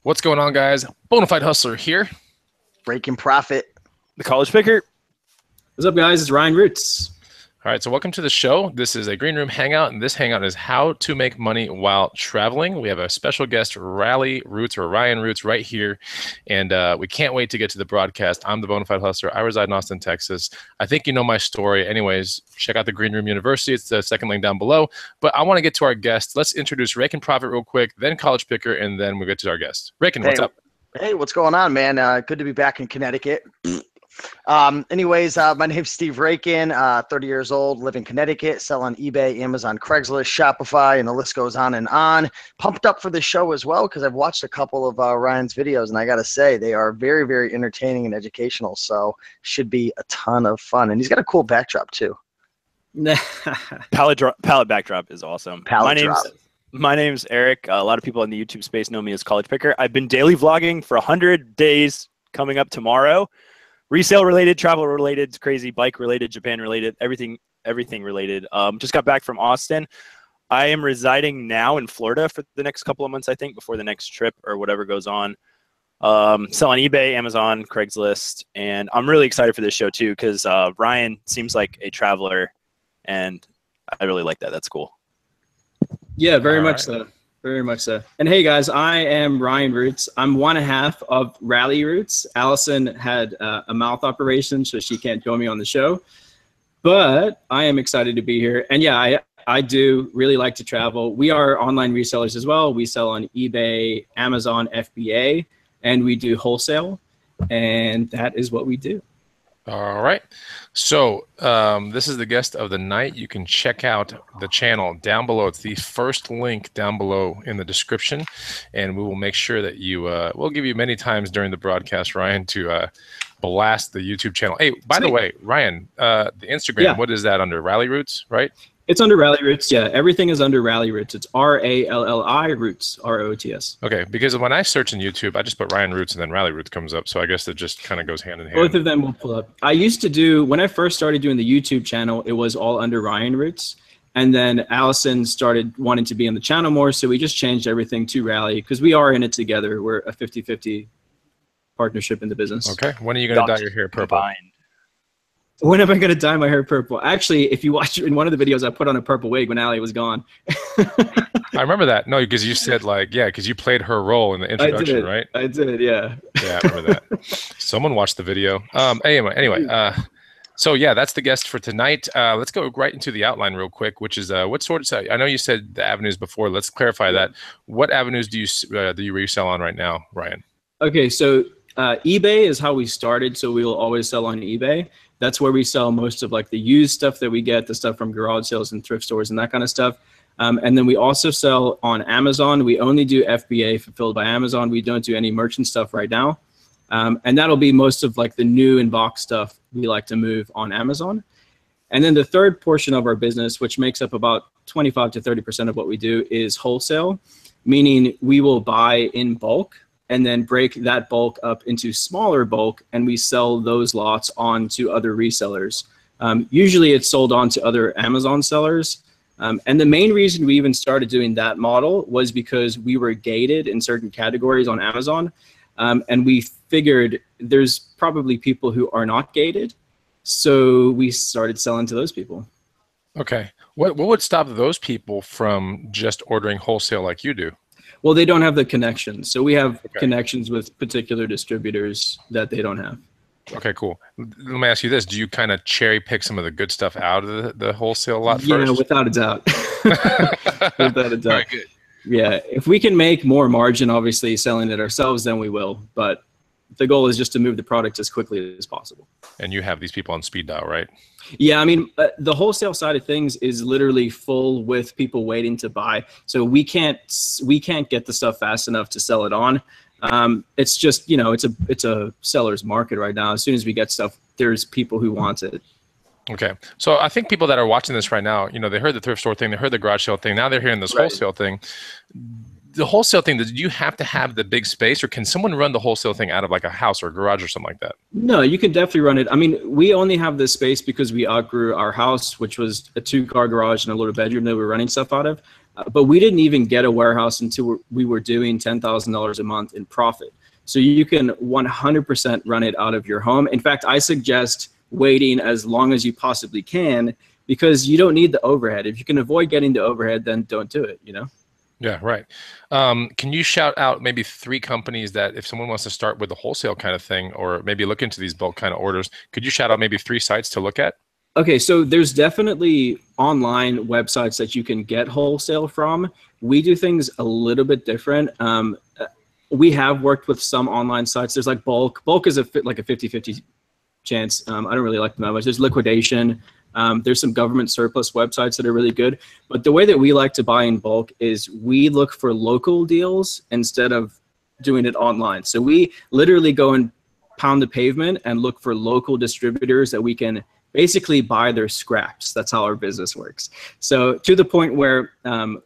What's going on, guys? Bonafide Hustler here. Breaking Profit. The College Picker. What's up, guys? It's Ryan Roots. All right, so welcome to the show. This is a Green Room Hangout, and this hangout is how to make money while traveling. We have a special guest, Ryan Roots, right here, and we can't wait to get to the broadcast. I'm the Bonafide Hustler. I reside in Austin, Texas. I think you know my story. Anyways, check out the Green Room University. It's the second link down below. But I want to get to our guest. Let's introduce Breaking Profit real quick, then College Picker, and then we'll get to our guest. Breaking, what's up? Hey, what's going on, man? Good to be back in Connecticut. My name's Steve Rakin, 30 years old, live in Connecticut, sell on eBay, Amazon, Craigslist, Shopify, and the list goes on and on. Pumped up for this show as well because I've watched a couple of Ryan's videos, and I got to say they are very, very entertaining and educational, so should be a ton of fun. And he's got a cool backdrop, too. Palette backdrop is awesome. My name's Eric. A lot of people in the YouTube space know me as College Picker. I've been daily vlogging for 100 days coming up tomorrow. Resale related, travel related, crazy bike related, Japan related, everything related. Just got back from Austin. I am residing now in Florida for the next couple of months, I think, before the next trip or whatever goes on. Sell on eBay, Amazon, Craigslist, and I'm really excited for this show too because Ryan seems like a traveler, and I really like that. That's cool. Yeah, very much so. Very much so. And hey, guys, I am Ryan Roots. I'm one half of Rally Roots. Allison had a mouth operation, so she can't join me on the show. But I am excited to be here. And yeah, I do really like to travel. We are online resellers as well. We sell on eBay, Amazon, FBA, and we do wholesale. And that is what we do. All right. So this is the guest of the night. You can check out the channel down below. It's the first link down below in the description. And we will make sure that we'll give you many times during the broadcast, Ryan, to blast the YouTube channel. Hey, by the way, Ryan, the Instagram, What is that under? Rally Roots, right? It's under Rally Roots. Yeah, everything is under Rally Roots. It's RALLI Roots, ROOTS. Okay, because when I search in YouTube, I just put Ryan Roots and then Rally Roots comes up. So I guess it just kind of goes hand in hand. Both of them will pull up. I used to do, when I first started doing the YouTube channel, it was all under Ryan Roots. And then Allison started wanting to be on the channel more. So we just changed everything to Rally because we are in it together. We're a 50-50 partnership in the business. Okay. When are you going to dye your hair purple? Combined. When am I going to dye my hair purple? Actually, if you watch in one of the videos, I put on a purple wig when Allie was gone. I remember that. No, because you said because you played her role in the introduction, right? I did, yeah. Yeah, I remember that. Someone watched the video. Anyway, so yeah, that's the guest for tonight. Let's go right into the outline real quick, which is what sort of, I know you said the avenues before. Let's clarify that. What avenues do you resell on right now, Ryan? Okay, so eBay is how we started, so we will always sell on eBay. That's where we sell most of like the used stuff that we get, the stuff from garage sales and thrift stores and that kind of stuff. And then we also sell on Amazon. We only do FBA, fulfilled by Amazon. We don't do any merchant stuff right now. And that'll be most of like the new in-box stuff we like to move on Amazon. And then the third portion of our business, which makes up about 25 to 30% of what we do, is wholesale, meaning we will buy in bulk and then break that bulk up into smaller bulk, and we sell those lots on to other resellers. Usually it's sold on to other Amazon sellers. And the main reason we even started doing that model was because we were gated in certain categories on Amazon. And we figured there's probably people who are not gated. So we started selling to those people. Okay. What would stop those people from just ordering wholesale like you do? Well, they don't have the connections. So we have connections with particular distributors that they don't have. Okay, cool. Let me ask you this. Do you kind of cherry pick some of the good stuff out of the wholesale lot first? Yeah, without a doubt. Without a doubt. Very good. Yeah, if we can make more margin, obviously, selling it ourselves, then we will. But the goal is just to move the product as quickly as possible. And you have these people on speed dial, right? Yeah, I mean, the wholesale side of things is literally full with people waiting to buy. So we can't get the stuff fast enough to sell it on. It's just, it's a seller's market right now. As soon as we get stuff, there's people who want it. Okay. So I think people that are watching this right now, they heard the thrift store thing, they heard the garage sale thing. Now they're hearing this wholesale thing. The wholesale thing, do you have to have the big space, or can someone run the wholesale thing out of like a house or a garage or something like that? No, you can definitely run it. I mean, we only have this space because we outgrew our house, which was a 2-car garage and a little bedroom that we were running stuff out of. But we didn't even get a warehouse until we were doing $10,000 a month in profit. So you can 100% run it out of your home. In fact, I suggest waiting as long as you possibly can, because you don't need the overhead. If you can avoid getting the overhead, then don't do it, you know? Yeah, right. Can you shout out maybe 3 companies that if someone wants to start with a wholesale kind of thing, or maybe look into these bulk kind of orders, could you shout out maybe 3 sites to look at? Okay, so there's definitely online websites that you can get wholesale from. We do things a little bit different. We have worked with some online sites. There's like Bulk. Bulk is like a 50-50 chance. I don't really like them that much. There's Liquidation. There's some government surplus websites that are really good. But the way that we like to buy in bulk is we look for local deals instead of doing it online. So we literally go and pound the pavement and look for local distributors that we can basically buy their scraps. That's how our business works. So to the point where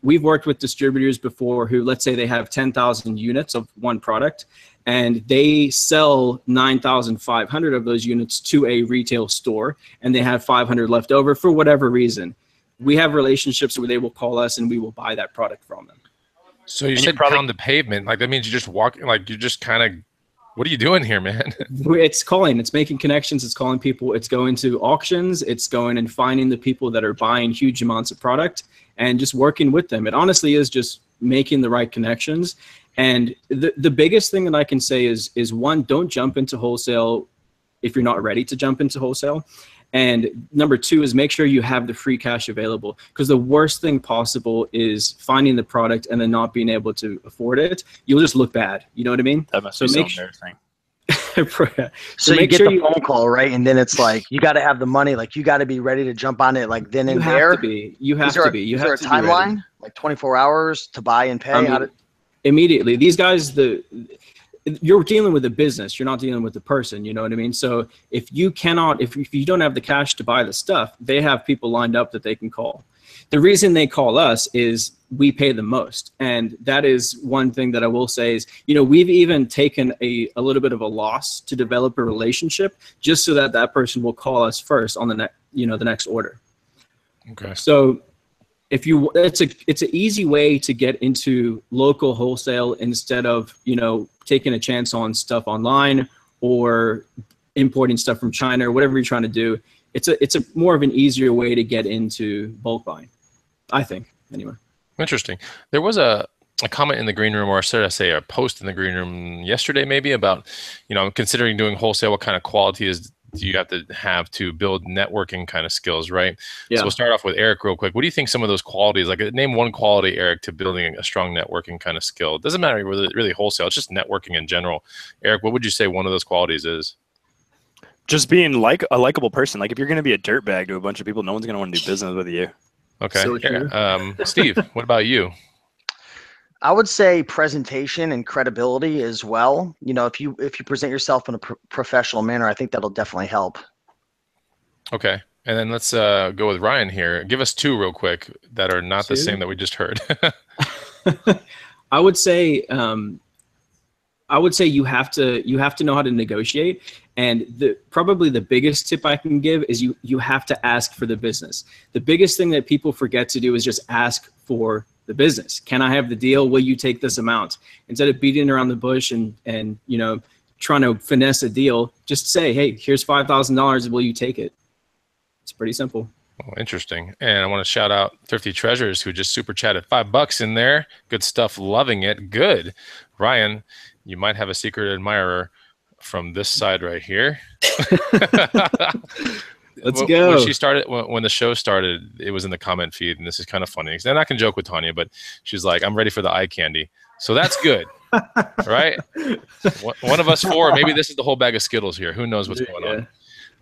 we've worked with distributors before who, let's say they have 10,000 units of one product, and they sell 9,500 of those units to a retail store, and they have 500 left over for whatever reason. We have relationships where they will call us and we will buy that product from them. So you said pound the pavement. Like that means you just walk, like you just kind of, what are you doing here, man? It's making connections. It's calling people. It's going to auctions. It's going and finding the people that are buying huge amounts of product and just working with them. It honestly is just making the right connections. And the biggest thing that I can say is one, don't jump into wholesale if you're not ready to jump into wholesale. And number 2 is make sure you have the free cash available, because the worst thing possible is finding the product and then not being able to afford it. You'll just look bad. You know what I mean? That must be so embarrassing. So you get the phone call, right? And then it's like, you got to have the money. Like you got to be ready to jump on it like then and there. You have to be. Is there a timeline? Like 24 hours to buy and pay? Immediately. These guys, you're dealing with a business. You're not dealing with a person. You know what I mean? So if you don't have the cash to buy the stuff, they have people lined up that they can call. The reason they call us is we pay the most. And that is one thing that I will say is, we've even taken a little bit of a loss to develop a relationship just so that that person will call us first on the next order. Okay. So it's an easy way to get into local wholesale instead of, taking a chance on stuff online or importing stuff from China or whatever you're trying to do. It's a more of an easier way to get into bulk buying, I think, anyway. Interesting. There was a comment in the green room, or should I say a post in the green room yesterday maybe about, considering doing wholesale, what kind of quality do you have to build networking kind of skills, right? Yeah. So we'll start off with Eric real quick. What do you think some of those qualities, like name one quality, Eric, to building a strong networking kind of skill? It doesn't matter really wholesale, it's just networking in general. Eric, what would you say one of those qualities is? Just being like a likable person. Like if you're going to be a dirtbag to a bunch of people, no one's going to want to do business with you. Okay. Steve, what about you? I would say presentation and credibility as well. If you present yourself in a professional manner, I think that'll definitely help. Okay. And then let's go with Ryan here. Give us 2 real quick that are not the same that we just heard. I would say you have to know how to negotiate. And probably the biggest tip I can give is you have to ask for the business. The biggest thing that people forget to do is just ask for the business. Can I have the deal? Will you take this amount? Instead of beating around the bush and trying to finesse a deal, just say, hey, here's $5,000. Will you take it? It's pretty simple. Oh, interesting. And I want to shout out Thrifty Treasures, who just super chatted $5 in there. Good stuff. Loving it. Good. Ryan, you might have a secret admirer from this side right here. Let's go. When the show started, it was in the comment feed, and this is kind of funny. And I can joke with Tanya, but she's like, I'm ready for the eye candy. So that's good, right? One of us 4, maybe this is the whole bag of Skittles here. Who knows what's going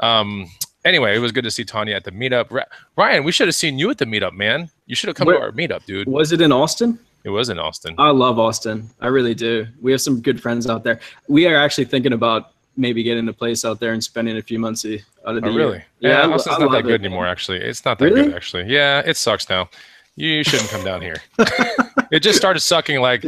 on? Anyway, it was good to see Tanya at the meetup. Ryan, we should have seen you at the meetup, man. You should have come to our meetup, dude. Was it in Austin? It was in Austin. I love Austin. I really do. We have some good friends out there. We are actually thinking about maybe getting a place out there and spending a few months out of the year. Really? Yeah, Austin's not that good anymore, actually. It's not that good, actually. Yeah, it sucks now. You shouldn't come down here. It just started sucking like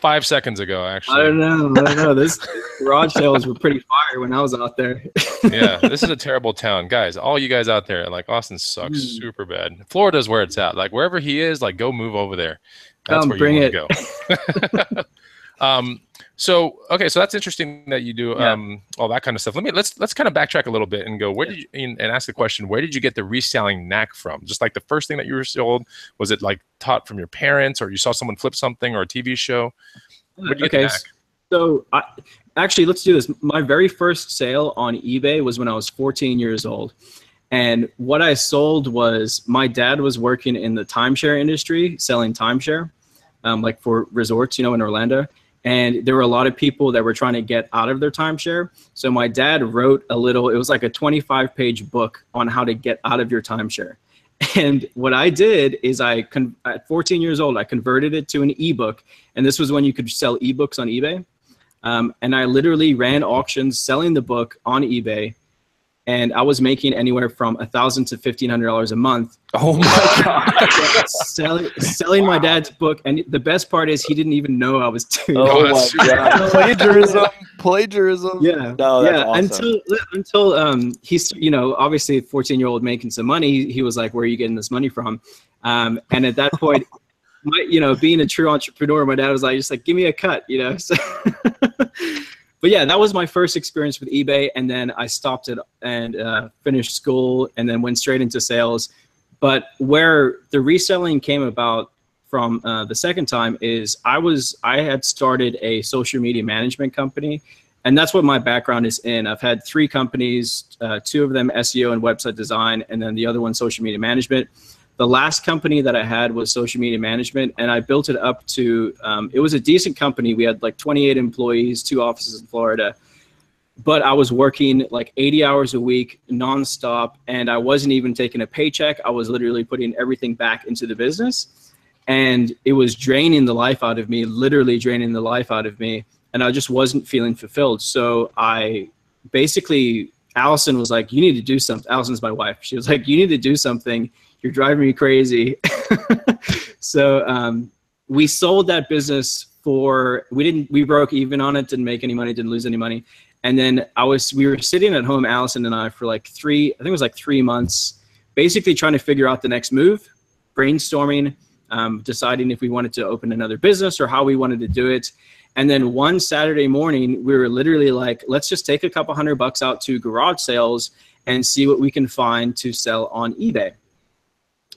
5 seconds ago, actually. I don't know. This garage sales were pretty fire when I was out there. Yeah, this is a terrible town, guys. All you guys out there, like Austin sucks super bad. Florida's where it's at. Like wherever he is, like go move over there. That's where you want to go. So okay, so that's interesting that you do all that kind of stuff. Let's kind of backtrack a little bit and go, where did you and ask the question, where did you get the reselling knack from? Just like the first thing that you were sold, was it like taught from your parents, or you saw someone flip something or a TV show? Where did you get the knack? So actually, let's do this. My very first sale on eBay was when I was 14 years old. And what I sold was, my dad was working in the timeshare industry, selling timeshare, like for resorts, you know, in Orlando. And there were a lot of people that were trying to get out of their timeshare. So my dad wrote it was like a 25-page book on how to get out of your timeshare. And what I did is at 14 years old, I converted it to an ebook. And this was when you could sell ebooks on eBay. And I literally ran auctions selling the book on eBay. And I was making anywhere from $1,000 to $1,500 a month. Oh my God! selling my dad's book, and the best part is he didn't even know I was doing. Oh my God! Plagiarism. Yeah, no, that's awesome. Until he's, you know, obviously a 14-year-old making some money. He was like, "Where are you getting this money from?" And at that point, you know, being a true entrepreneur, my dad was like, just like, "Give me a cut," you know. So but yeah, that was my first experience with eBay, and then I stopped it and finished school, and then went straight into sales. But where the reselling came about from the second time is I had started a social media management company, and that's what my background is in. I've had 3 companies, 2 of them SEO and website design, and then the other one social media management. The last company that I had was social media management, and I built it up to, it was a decent company. We had like 28 employees, 2 offices in Florida, but I was working like 80 hours a week nonstop, and I wasn't even taking a paycheck. I was literally putting everything back into the business, and it was draining the life out of me, literally draining the life out of me, and I just wasn't feeling fulfilled. So Allison was like, you need to do something. Allison's my wife. She was like, you need to do something. You're driving me crazy. So we sold that business we broke even on it, didn't make any money, didn't lose any money. And then we were sitting at home, Allison and I, for like I think it was like 3 months, basically trying to figure out the next move, brainstorming, deciding if we wanted to open another business or how we wanted to do it. And then one Saturday morning, we were literally like, let's just take a couple $100 out to garage sales and see what we can find to sell on eBay.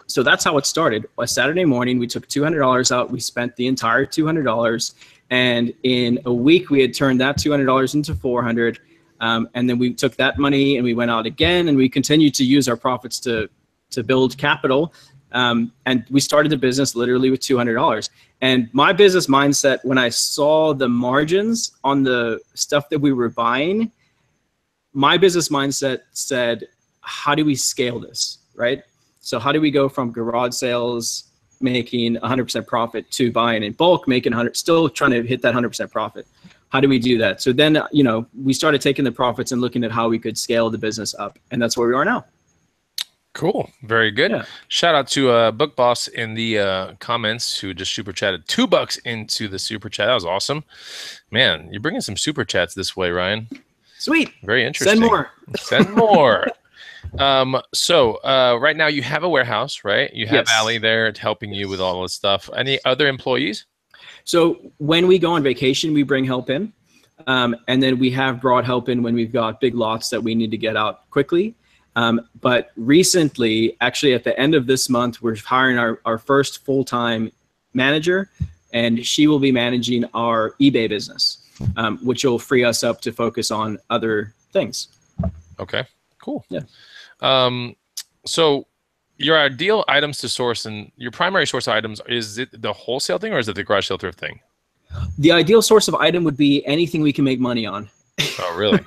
So that's how it started. A Saturday morning, we took $200 out. We spent the entire $200. And in a week, we had turned that $200 into $400. And then we took that money and we went out again, and we continued to use our profits to build capital. And we started the business literally with $200. And my business mindset, when I saw the margins on the stuff that we were buying, my business mindset said, how do we scale this, right? So how do we go from garage sales making 100% profit to buying in bulk, making still trying to hit that 100% profit? How do we do that? So then, you know, we started taking the profits and looking at how we could scale the business up. And that's where we are now. Cool. Very good. Yeah. Shout out to Book Boss in the comments who just super chatted $2 into the super chat. That was awesome. Man, you're bringing some super chats this way, Ryan. Sweet. Very interesting. Send more. Send more. So right now you have a warehouse, right? You have Allie there helping you with all this stuff. Any other employees? So when we go on vacation, we bring help in. And then we have brought help in when we've got big lots that we need to get out quickly. But recently, actually at the end of this month, we're hiring our first full-time manager, and she will be managing our eBay business, which will free us up to focus on other things. Okay, cool. Yeah. So your ideal items to source and your primary source of items, is it the wholesale thing or is it the garage sale thrift thing? The ideal source of item would be anything we can make money on. Oh, really?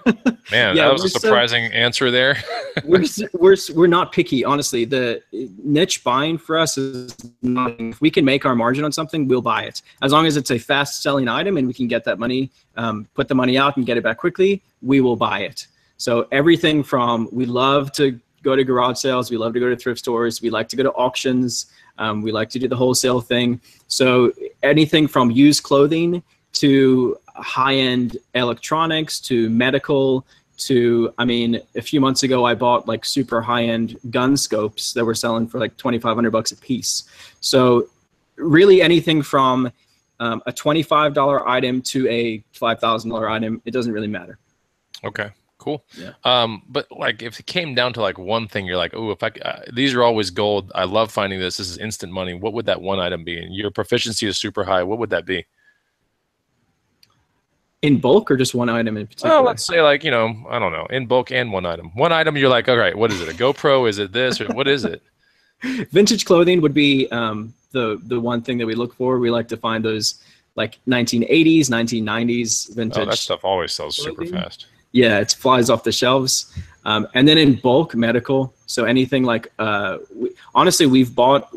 Man, yeah, that was a surprising answer there. we're not picky, honestly. The niche buying for us is not, if we can make our margin on something, we'll buy it. As long as it's a fast selling item and we can get that money, put the money out and get it back quickly, we will buy it. So everything from, we love to go to garage sales. We love to go to thrift stores. We like to go to auctions. We like to do the wholesale thing. So anything from used clothing to high-end electronics to medical to, I mean, a few months ago, I bought like super high-end gun scopes that were selling for like $2,500 a piece. So really anything from a $25 item to a $5,000 item, it doesn't really matter. Okay, cool. Yeah. But like if it came down to like one thing, you're like, oh, if these are always gold. I love finding this. This is instant money. What would that one item be? And your proficiency is super high. What would that be? In bulk or just one item in particular? Well, let's say like, you know, I don't know, in bulk and one item. One item, you're like, all right, what is it? A GoPro? Is it this? Or what is it? Vintage clothing would be the one thing that we look for. We like to find those like 1980s, 1990s vintage. Oh, that stuff always sells super clothing. fast. Yeah, it flies off the shelves. And then in bulk, medical. So anything like, honestly, we've bought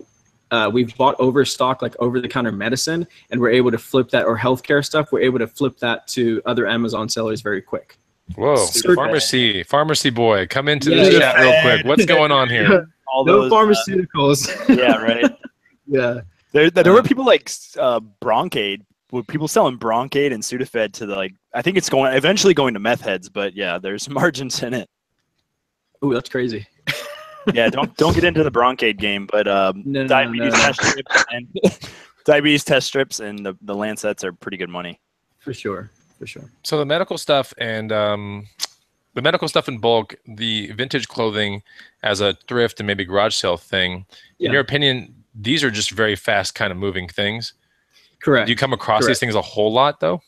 overstock, like over-the-counter medicine, and we're able to flip that, or healthcare stuff. We're able to flip that to other Amazon sellers very quick. Whoa, Super pharmacy boy, come into the chat real quick. What's going on here? All no those, pharmaceuticals. yeah, right. Yeah. There were people like Broncaid, people selling Broncaid and Sudafed to the, like, I think it's eventually going to meth heads, but yeah, there's margins in it. Ooh, that's crazy. Yeah, don't get into the Broncaid game, but diabetes test strips and diabetes test strips and the Lancets are pretty good money. For sure. So the medical stuff and the medical stuff in bulk, the vintage clothing as a thrift and maybe garage sale thing. Yeah. In your opinion, these are just very fast kind of moving things. Correct. Do you come across these things a whole lot though?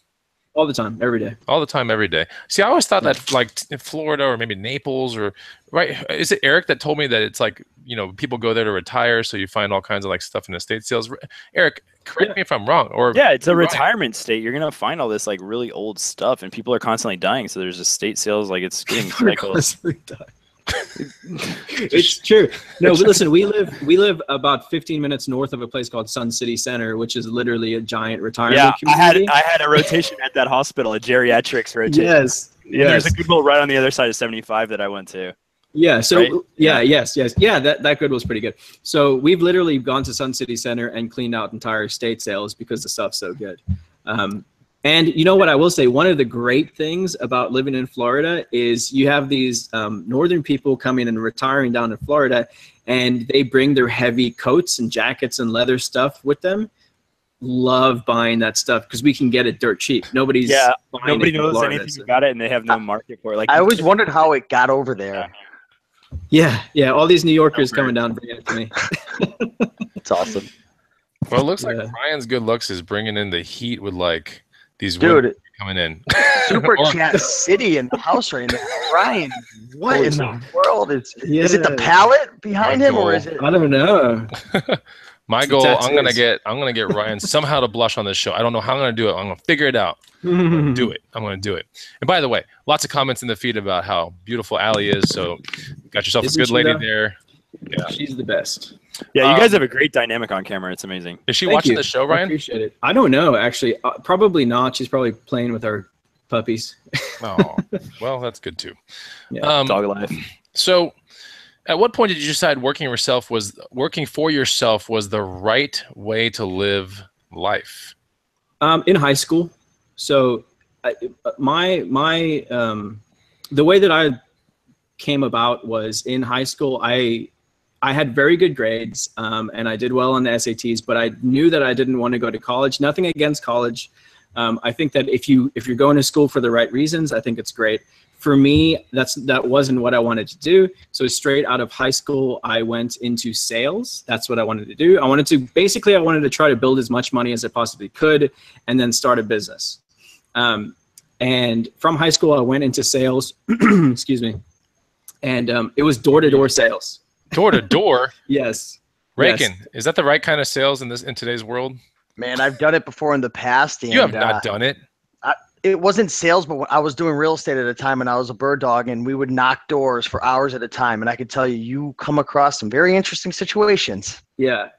All the time, every day. All the time, every day. See, I always thought that like in Florida or maybe Naples or right. Is it Eric that told me that it's like, you know, people go there to retire, so you find all kinds of like stuff in estate sales. Eric, correct me if I'm wrong. Or yeah, it's a retirement state. You're gonna find all this like really old stuff, and people are constantly dying. So there's estate sales, like it's getting cycles. It's true. No, but listen, we live about 15 minutes north of a place called Sun City Center, which is literally a giant retirement community. I had a rotation at that hospital, a geriatrics rotation. Yes. There's a Goodwill right on the other side of 75 that I went to. Yeah. So right? yes. Yeah, that Goodwill's pretty good. So we've literally gone to Sun City Center and cleaned out entire estate sales because the stuff's so good. And you know what I will say, one of the great things about living in Florida is you have these northern people coming and retiring down in Florida, and they bring their heavy coats and jackets and leather stuff with them. Love buying that stuff because we can get it dirt cheap. Nobody knows anything about it, and they have no market for it. Like I always wondered how it got over there. Yeah. All these New Yorkers coming down bringing it to me. It's awesome. Well, it looks like Ryan's good looks is bringing in the heat with like these dude coming in. Super chat city in the house right now. Ryan, what in the world is it the palette behind him or is it? I don't know. My goal, I'm gonna get Ryan somehow to blush on this show. I don't know how I'm gonna do it. I'm gonna figure it out. I'm gonna do it. And by the way, lots of comments in the feed about how beautiful Allie is. So got yourself a good lady there. Yeah, she's the best. Yeah, you guys have a great dynamic on camera. It's amazing. Is she watching the show, Ryan? I appreciate it. I don't know, actually. Probably not. She's probably playing with our puppies. Oh, well, that's good too. Yeah, dog life. So, at what point did you decide working for yourself was the right way to live life? In high school. So, the way that I came about was in high school. I had very good grades and I did well on the SATs, but I knew that I didn't want to go to college. Nothing against college. I think that if you're going to school for the right reasons, I think it's great. For me, that wasn't what I wanted to do. So straight out of high school, I went into sales. That's what I wanted to do. I wanted to try to build as much money as I possibly could and then start a business. And from high school, I went into sales, excuse me. And it was door-to-door sales. Door-to-door? Yes. Raking, is that the right kind of sales in today's world? Man, I've done it before in the past. And, you have not done it. It wasn't sales, but when I was doing real estate at a time and I was a bird dog and we would knock doors for hours at a time. And I could tell you come across some very interesting situations. Yeah.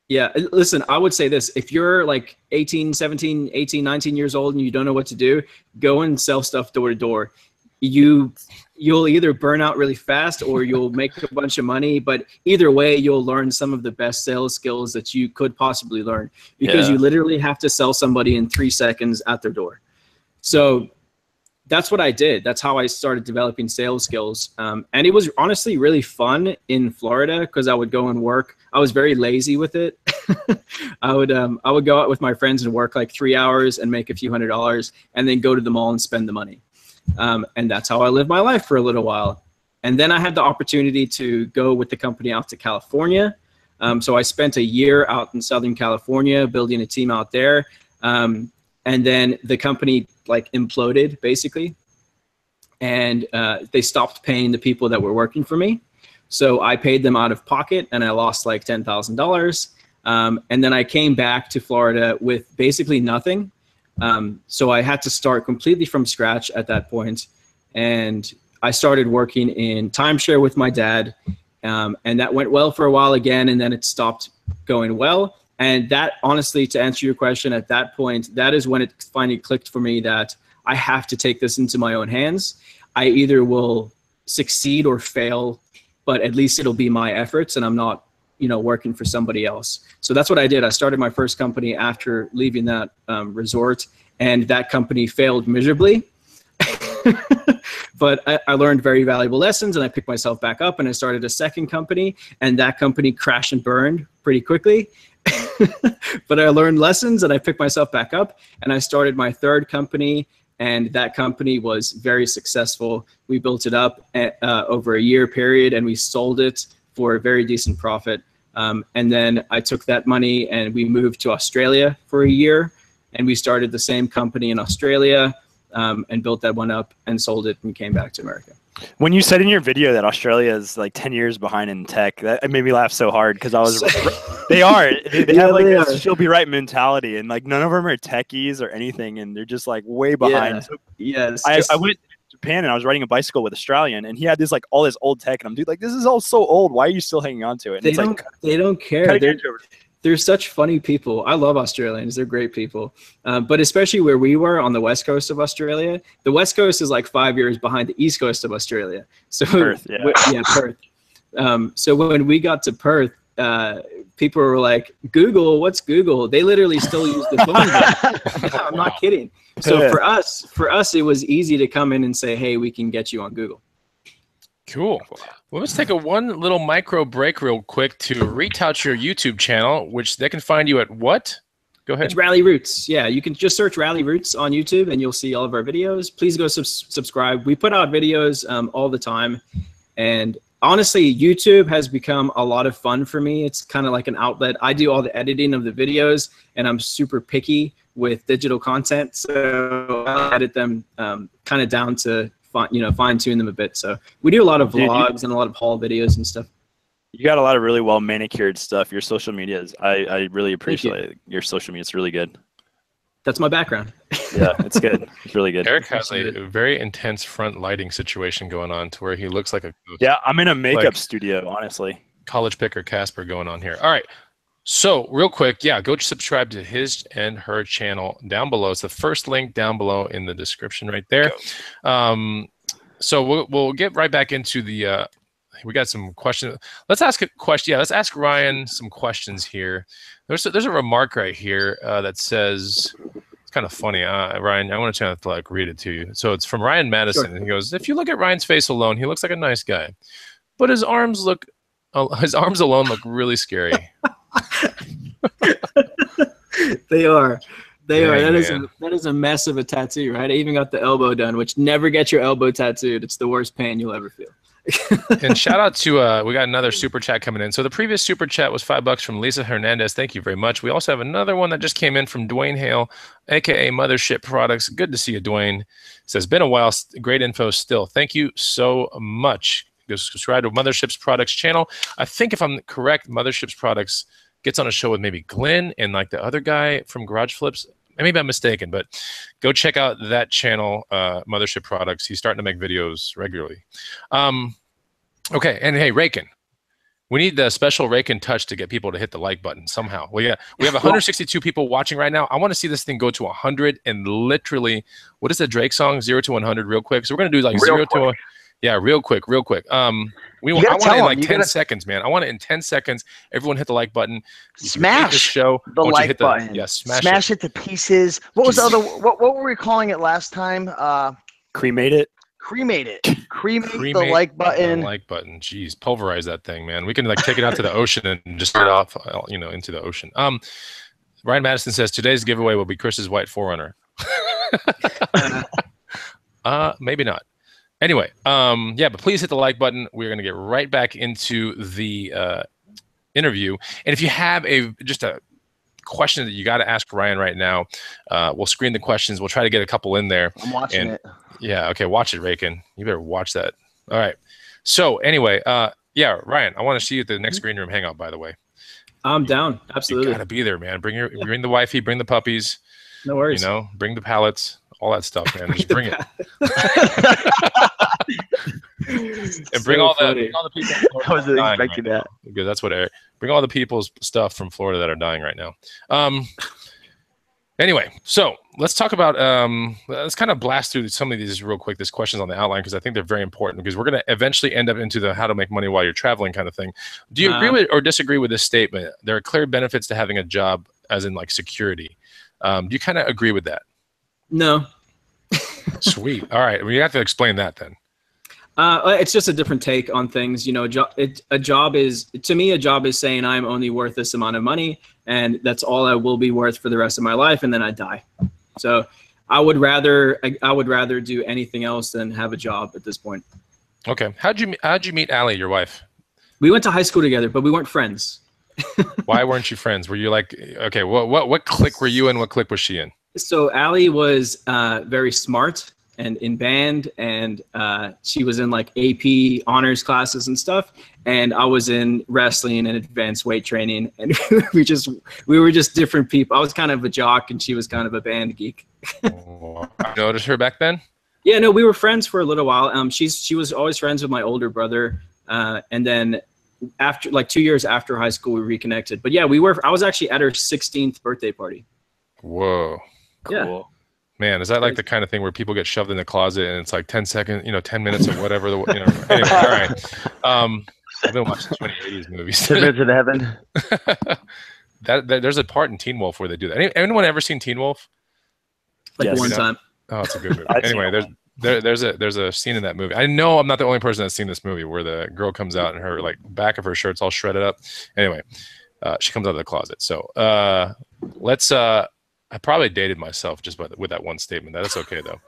Yeah. Listen, I would say this. If you're like 18, 17, 18, 19 years old and you don't know what to do, go and sell stuff door to door. you'll either burn out really fast or you'll make a bunch of money, but either way you'll learn some of the best sales skills that you could possibly learn, because you literally have to sell somebody in 3 seconds at their door. So that's what I did. That's how I started developing sales skills. And it was honestly really fun in Florida because I would go and work. I was very lazy with it. I would go out with my friends and work like 3 hours and make a few $100s and then go to the mall and spend the money. And that's how I lived my life for a little while. And then I had the opportunity to go with the company out to California. So I spent a year out in Southern California building a team out there. And then the company like imploded basically. And they stopped paying the people that were working for me. So I paid them out of pocket and I lost like $10,000. And then I came back to Florida with basically nothing. So I had to start completely from scratch at that point. And I started working in timeshare with my dad. And that went well for a while again, and then it stopped going well. And that, honestly, to answer your question, at that point, that is when it finally clicked for me that I have to take this into my own hands. I either will succeed or fail, but at least it'll be my efforts and I'm not, working for somebody else. So that's what I did. I started my first company after leaving that resort, and that company failed miserably. But I learned very valuable lessons, and I picked myself back up and I started a second company, and that company crashed and burned pretty quickly. But I learned lessons and I picked myself back up, and I started my third company, and that company was very successful. We built it up over a year period, and we sold it for a very decent profit. And then I took that money and we moved to Australia for a year, and we started the same company in Australia, and built that one up and sold it and came back to America. When you said in your video that Australia is like 10 years behind in tech, that made me laugh so hard because I was, they have like this she'll be right mentality, and like none of them are techies or anything, and they're just like way behind. Yeah. So Yes. I went to Japan and I was riding a bicycle with Australian, and he had this like all this old tech, and I'm like, this is all so old. Why are you still hanging on to it? And they don't care. They're such funny people. I love Australians. They're great people. But especially where we were on the west coast of Australia, the west coast is like 5 years behind the east coast of Australia. So Perth, Perth. So when we got to Perth, people were like, Google, what's Google? They literally still use the phone. I'm not kidding. So for us, it was easy to come in and say, hey, we can get you on Google. Cool. Well, let's take one little micro break real quick to retouch your YouTube channel, which they can find you at what? Go ahead. It's Rally Roots. Yeah, you can just search Rally Roots on YouTube and you'll see all of our videos. Please go subscribe. We put out videos all the time. And honestly, YouTube has become a lot of fun for me. It's kind of like an outlet. I do all the editing of the videos, and I'm super picky with digital content. So I edit them kind of down to fine tune them a bit. So we do a lot of vlogs and a lot of haul videos and stuff. You got a lot of really well manicured stuff. Your social media I really appreciate your social media. It's really good. That's my background. Yeah, it's good. It's really good. Eric has a very intense front lighting situation going on to where he looks like a ghost. Yeah, I'm in a makeup studio, honestly. College picker Casper going on here. All right. So real quick, go subscribe to his and her channel down below. It's the first link down below in the description right there. So we'll get right back into the we got some questions. Let's ask a question. Yeah, let's ask Ryan some questions here. There's a remark right here that says, it's kind of funny. Ryan, I want to like read it to you. So it's from Ryan Madison. Sure. And he goes, if you look at Ryan's face alone, he looks like a nice guy, but his arms alone look really scary. They are. That is a mess of a tattoo, right? I even got the elbow done, which never get your elbow tattooed. It's the worst pain you'll ever feel. And shout out to we got another super chat coming in. So the previous super chat was $5 from Lisa Hernandez. Thank you very much. We also have another one that just came in from Dwayne Hale, aka Mothership Products. Good to see you, Dwayne. Says been a while. Great info still. Thank you so much. Go subscribe to Mothership's Products channel. I think if I'm correct, Mothership's Products gets on a show with maybe Glenn and like the other guy from Garage Flips. Maybe I'm mistaken, but go check out that channel, Mothership Products. He's starting to make videos regularly. Okay, and hey, Rakin, We need the special rake and touch to get people to hit the like button somehow. We have 162 people watching right now. I want to see this thing go to 100 and literally, what is the Drake song? 0 to 100 real quick. So we're gonna do like real 0 quick. To real quick. I want it in like 10 seconds, man. I want it in 10 seconds. Everyone hit the like button. Smash the show. The like button. Yeah, smash it to pieces. What was the other? What were we calling it last time? Cremate it. Cremate the like button. The like button. Jeez, pulverize that thing, man. We can like take it out to the ocean and just start off, into the ocean. Ryan Madison says today's giveaway will be Chris's white 4Runner. Maybe not. Anyway, but please hit the like button. We're gonna get right back into the interview. And if you have just a question that you got to ask Ryan right now, we'll screen the questions. We'll try to get a couple in there. I'm watching it. Yeah, okay, watch it, Rakin. You better watch that. All right. So anyway, Ryan, I want to see you at the next Green Room Hangout, by the way. I'm down. Absolutely. You gotta be there, man. Bring the wifey, bring the puppies. No worries. Bring the pallets, all that stuff, man. Just bring it. And bring all the people. I wasn't expecting that. Because that's what Eric. Bring all the people's stuff from Florida that are dying right now. Anyway, so let's talk about let's kind of blast through some of these real quick. These questions on the outline because I think they're very important because we're going to eventually end up into the how to make money while you're traveling kind of thing. Do you agree with or disagree with this statement? There are clear benefits to having a job, as in like security. Do you kind of agree with that? No. Sweet. All right. Well, you have to explain that then. It's just a different take on things. A job is saying I'm only worth this amount of money and that's all I will be worth for the rest of my life, and then I die. So I would rather do anything else than have a job at this point. Okay. How'd you meet Allie, your wife? We went to high school together, but we weren't friends. Why weren't you friends? Were you like, okay, what clique were you in? What clique was she in? So Allie was very smart and in band, and she was in like AP honors classes and stuff. And I was in wrestling and advanced weight training, and we were just different people. I was kind of a jock, and she was kind of a band geek. You noticed her back then? Yeah, no, we were friends for a little while. She was always friends with my older brother, and then after like 2 years after high school, we reconnected. But yeah, I was actually at her 16th birthday party. Whoa. Yeah. Cool. Man, is that like the kind of thing where people get shoved in the closet and it's like 10 seconds, 10 minutes or whatever? Anyway, all right. I've been watching too many 80s movies. 10 minutes in heaven. There's a part in Teen Wolf where they do that. Anyone ever seen Teen Wolf? Like yes. One time. Oh, it's a good movie. Anyway, there's a scene in that movie. I know I'm not the only person that's seen this movie where the girl comes out and her like back of her shirt's all shredded up. Anyway, she comes out of the closet. So let's. I probably dated myself just with that one statement. That's okay though.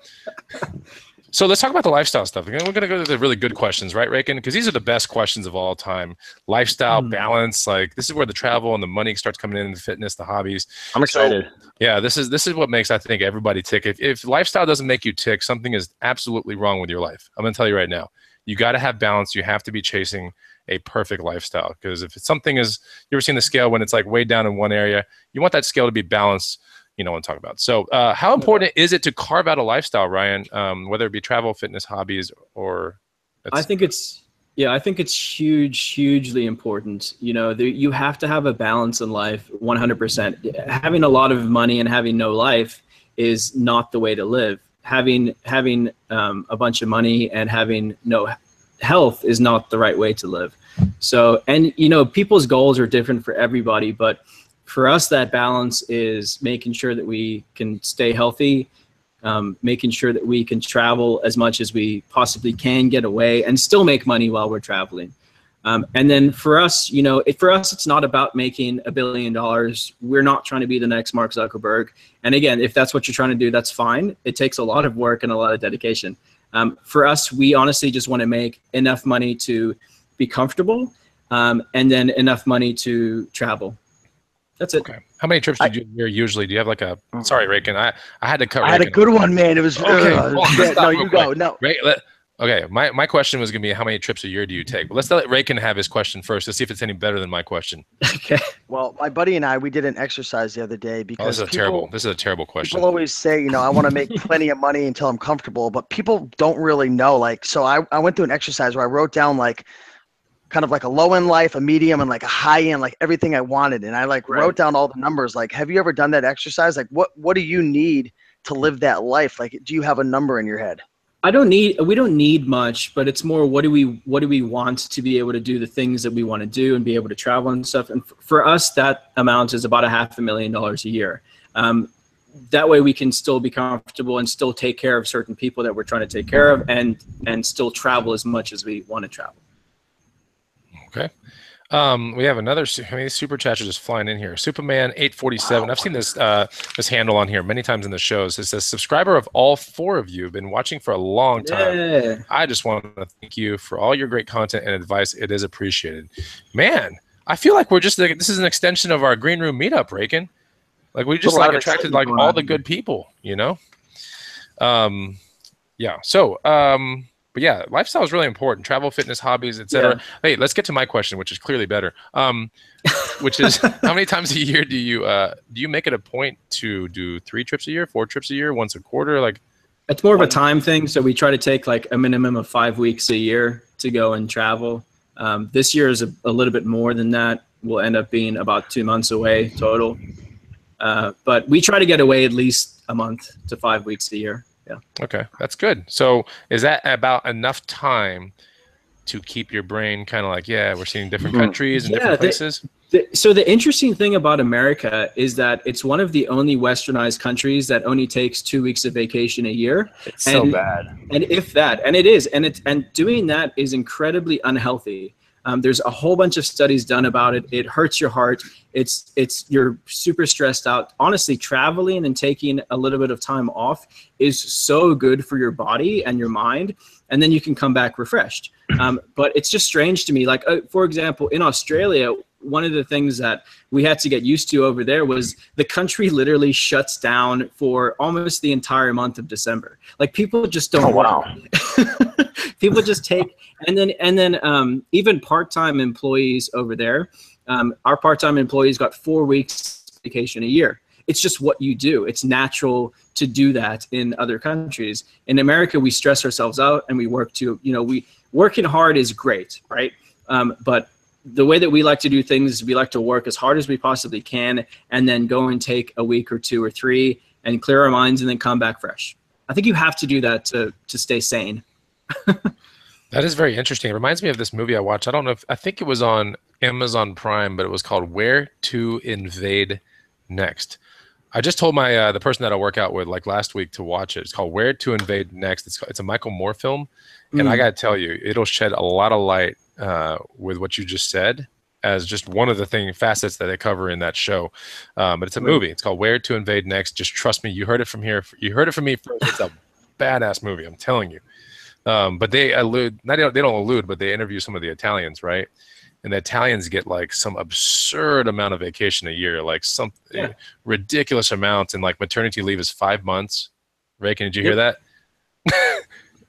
So let's talk about the lifestyle stuff. We're going to go to the really good questions, right, Rakin? Because these are the best questions of all time. Lifestyle, balance, like this is where the travel and the money starts coming in, the fitness, the hobbies. I'm excited. So, yeah, this is what makes, I think, everybody tick. If lifestyle doesn't make you tick, something is absolutely wrong with your life. I'm going to tell you right now. You got to have balance. You have to be chasing a perfect lifestyle. Because if something is, you ever seen the scale when it's like way down in one area, you want that scale to be balanced. You know what I'm talking about. So how important is it to carve out a lifestyle, Ryan, whether it be travel, fitness, hobbies, or? I think it's hugely important. You have to have a balance in life 100%. Having a lot of money and having no life is not the way to live. Having a bunch of money and having no health is not the right way to live. So, and people's goals are different for everybody, but for us, that balance is making sure that we can stay healthy, making sure that we can travel as much as we possibly can, get away, and still make money while we're traveling. And then for us, it's not about making $1 billion. We're not trying to be the next Mark Zuckerberg. And again, if that's what you're trying to do, that's fine. It takes a lot of work and a lot of dedication. For us, we honestly just want to make enough money to be comfortable, and then enough money to travel. That's it. Okay. How many trips do you do a year usually? Do you have like a? Sorry, Rakin. I had to cut. I had a good one, man. It was. Okay. No, you go. No. Okay. My question was gonna be how many trips a year do you take? But let's let Rakin have his question first to see if it's any better than my question. Okay. Well, my buddy and I, we did an exercise the other day because this is a terrible question. People always say, I want to make plenty of money until I'm comfortable, but people don't really know. Like, so I went through an exercise where I wrote down like kind of like a low end life, a medium, and like a high end, like everything I wanted. And I like wrote down all the numbers. Like, have you ever done that exercise? Like, what do you need to live that life? Like, do you have a number in your head? We don't need much, but it's more, what do we want to be able to do the things that we want to do and be able to travel and stuff. And for us, that amount is about $500,000 a year. That way we can still be comfortable and still take care of certain people that we're trying to take care of, and still travel as much as we want to travel. Okay. We have another, these super chats are just flying in here. Superman 847. I've seen this this handle on here many times in the shows. It says, subscriber of all 4 of you, been watching for a long time. Yeah. I just want to thank you for all your great content and advice. It is appreciated. Man, I feel like we're just, this is an extension of our green room meetup, Rakin. Like we just like attracted like all the good people, you know? Yeah. So, but yeah, lifestyle is really important. Travel, fitness, hobbies, etc. Yeah. Hey, let's get to my question, which is clearly better. Which is, how many times a year do you make it a point to do 3 trips a year, 4 trips a year, once a quarter? Like, it's more of a time thing. So we try to take like a minimum of 5 weeks a year to go and travel. This year is a little bit more than that. We'll end up being about 2 months away total. But we try to get away at least a month to 5 weeks a year. Yeah. Okay, that's good. So is that about enough time to keep your brain kind of like, yeah, we're seeing different countries and different places? So the interesting thing about America is that it's one of the only westernized countries that only takes 2 weeks of vacation a year. It's so bad. And if that, and it is, and doing that is incredibly unhealthy. There's a whole bunch of studies done about it. It hurts your heart. You're super stressed out. Honestly, traveling and taking a little bit of time off is so good for your body and your mind, and then you can come back refreshed. But it's just strange to me. Like, for example, in Australia, one of the things that we had to get used to over there was the country literally shuts down for almost the entire month of December. Like, people just don't. Oh, wow. People just take, and then even part-time employees over there, our part-time employees got 4 weeks vacation a year. It's just what you do. It's natural to do that in other countries. In America, we stress ourselves out and we work working hard is great, right? But the way that we like to do things is we like to work as hard as we possibly can and then go and take a week or 2 or 3 and clear our minds and then come back fresh. I think you have to do that to stay sane. That is very interesting. It reminds me of this movie I watched. I think it was on Amazon Prime, but it was called Where to Invade Next. I just told my the person that I work out with like last week to watch it. It's called Where to Invade Next. It's a Michael Moore film, and I got to tell you, it'll shed a lot of light with what you just said as just one of the facets that they cover in that show. But it's a movie. It's called Where to Invade Next. Just trust me. You heard it from here. You heard it from me first. It's a badass movie. I'm telling you. But they allude, they don't allude, but they interview some of the Italians, right? And the Italians get like some absurd amount of vacation a year, like some ridiculous amount. And like maternity leave is 5 months. Rakin, did you hear that?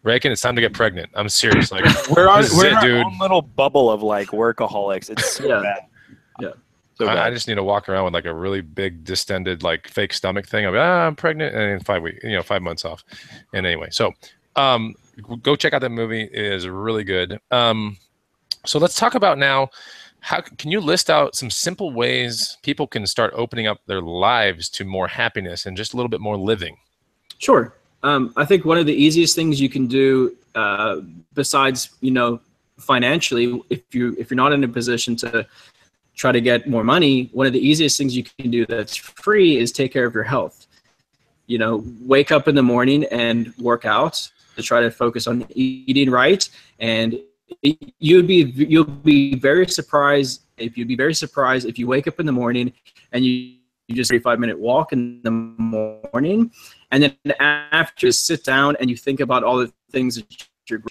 Rakin, it's time to get pregnant. I'm serious. Like we're in our own little bubble of like workaholics. It's so bad. Yeah. So I just need to walk around with like a really big distended like fake stomach thing. I'll be, I'm pregnant, and in 5 weeks, 5 months off. And anyway, so go check out that movie. It is really good. So let's talk about now, how can you list out some simple ways people can start opening up their lives to more happiness and just a little bit more living? Sure. I think one of the easiest things you can do, besides, financially, if you're not in a position to try to get more money, one of the easiest things you can do that's free is take care of your health. Wake up in the morning and work out to try to focus on eating right. And you'll be very surprised if you wake up in the morning and you just 35-minute walk in the morning, and then after you sit down and you think about all the things that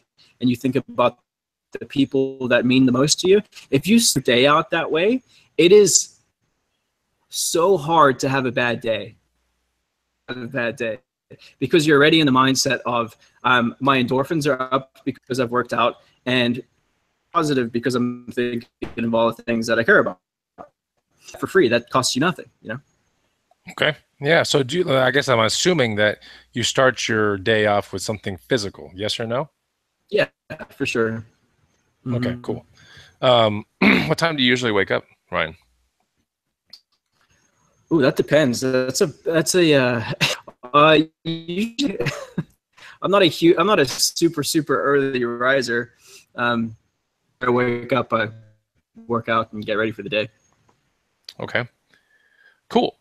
and you think about the people that mean the most to you. If you stay out that way, it is so hard to have a bad day. Because you're already in the mindset of my endorphins are up because I've worked out, and positive because I'm thinking of all the things that I care about. For free, that costs you nothing, Okay. Yeah. So I guess I'm assuming that you start your day off with something physical. Yes or no? Yeah, for sure. Okay, cool. What time do you usually wake up, Ryan? Ooh, that depends. Usually, I'm not a super early riser. I wake up, I work out, and get ready for the day. Okay. Cool.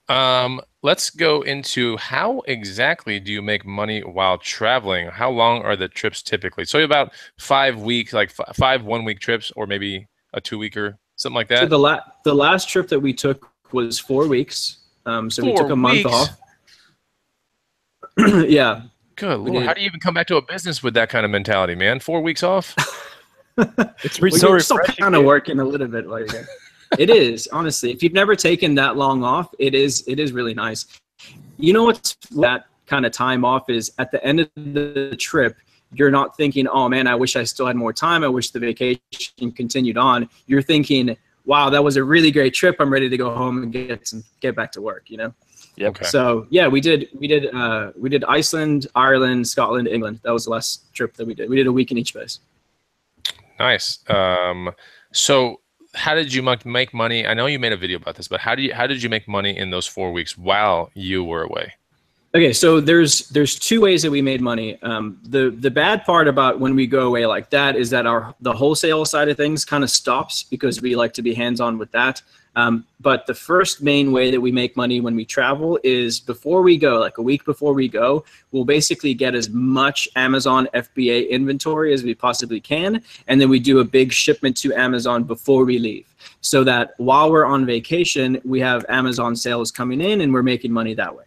Let's go into how exactly do you make money while traveling? How long are the trips typically? So about 5 weeks, like 5 1-week trips, or maybe a 2-weeker, something like that. So the last trip that we took was 4 weeks. So we took a month off. Yeah. Good Lord. How do you even come back to a business with that kind of mentality, man? 4 weeks off? It's so refreshing. Still kind of working a little bit while you're there. It is, honestly. If you've never taken that long off, it is really nice. You know what's that kind of time off is at the end of the trip, you're not thinking, oh man, I wish I still had more time. I wish the vacation continued on. You're thinking, wow, that was a really great trip. I'm ready to go home and get back to work, you know? Yep. Okay. So yeah, we did Iceland, Ireland, Scotland, England. That was the last trip that we did. We did a week in each place. Nice. So how did you make money? I know you made a video about this, but how did you make money in those 4 weeks while you were away? Okay, so there's 2 ways that we made money. The bad part about when we go away like that is that the wholesale side of things kind of stops because we like to be hands-on with that. But the first main way that we make money when we travel is before we go, like a week before we go, we'll basically get as much Amazon FBA inventory as we possibly can. And then we do a big shipment to Amazon before we leave so that while we're on vacation, we have Amazon sales coming in and we're making money that way.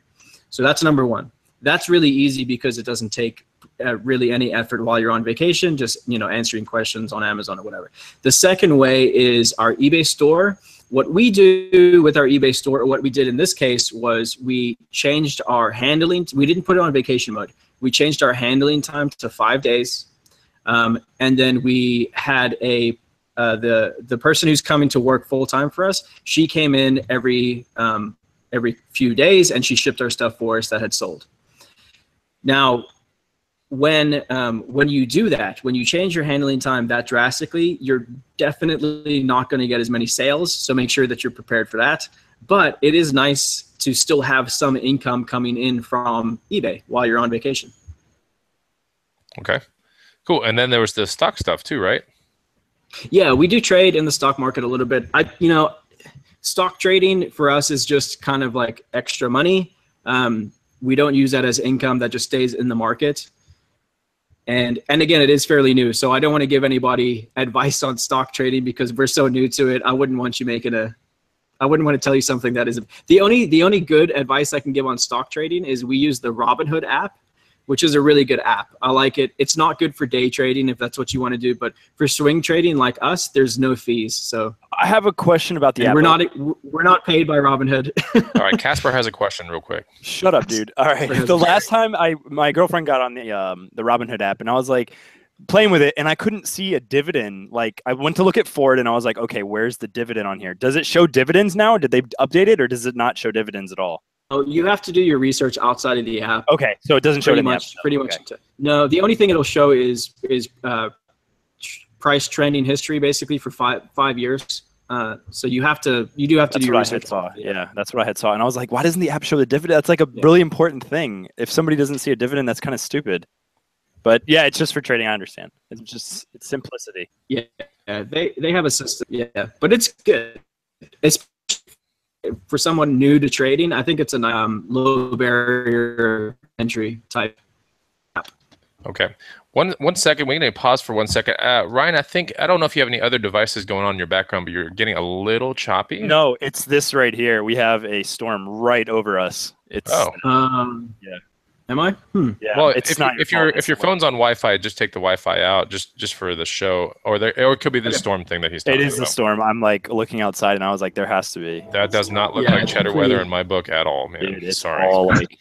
So that's number one. That's really easy because it doesn't take really any effort while you're on vacation, just answering questions on Amazon or whatever. The second way is our eBay store. What we do with our eBay store, or what we did in this case, was we changed our handling. We didn't put it on vacation mode. We changed our handling time to 5 days. And then we had the person who's coming to work full time for us, she came in every few days and she shipped our stuff for us that had sold. Now, when you do that, when you change your handling time that drastically, you're definitely not going to get as many sales. So make sure that you're prepared for that. But it is nice to still have some income coming in from eBay while you're on vacation. Okay, cool. And then there was the stock stuff too, right? Yeah, we do trade in the stock market a little bit. Stock trading for us is just kind of like extra money. We don't use that as income that just stays in the market. And again, it is fairly new. So I don't want to give anybody advice on stock trading because we're so new to it. I wouldn't want to tell you something that isn't. The only good advice I can give on stock trading is we use the Robinhood app, which is a really good app. I like it. It's not good for day trading if that's what you want to do, but for swing trading like us, there's no fees. So I have a question about the app. We're not paid by Robinhood. All right, Casper has a question real quick. Shut up, dude. All right. The last time my girlfriend got on the Robinhood app and I was like playing with it and I couldn't see a dividend. Like I went to look at Ford and I was like, okay, where's the dividend on here? Does it show dividends now? Did they update it or does it not show dividends at all? Oh, you have to do your research outside of the app. Okay, so it doesn't show pretty much. No, the only thing it'll show is price trending history, basically for five years. So you do have to do your research. Yeah, that's what I had saw, and I was like, why doesn't the app show the dividend? That's like a really important thing. If somebody doesn't see a dividend, that's kind of stupid. But yeah, it's just for trading. I understand. It's simplicity. Yeah, they have a system. Yeah, but it's good. It's for someone new to trading, I think it's a low barrier entry type app. Okay. One second. We're going to pause for 1 second. Ryan, I don't know if you have any other devices going on in your background, but you're getting a little choppy. No, it's this right here. We have a storm right over us. It's yeah. Am I? Yeah. Well, it's if your phone's on Wi-Fi, just take the Wi-Fi out, just for the show, or it could be the storm thing that he's talking about. It is the storm. I'm like looking outside, and I was like, there has to be. That does not look like cheddar weather in my book at all, man. Dude, it's sorry. all like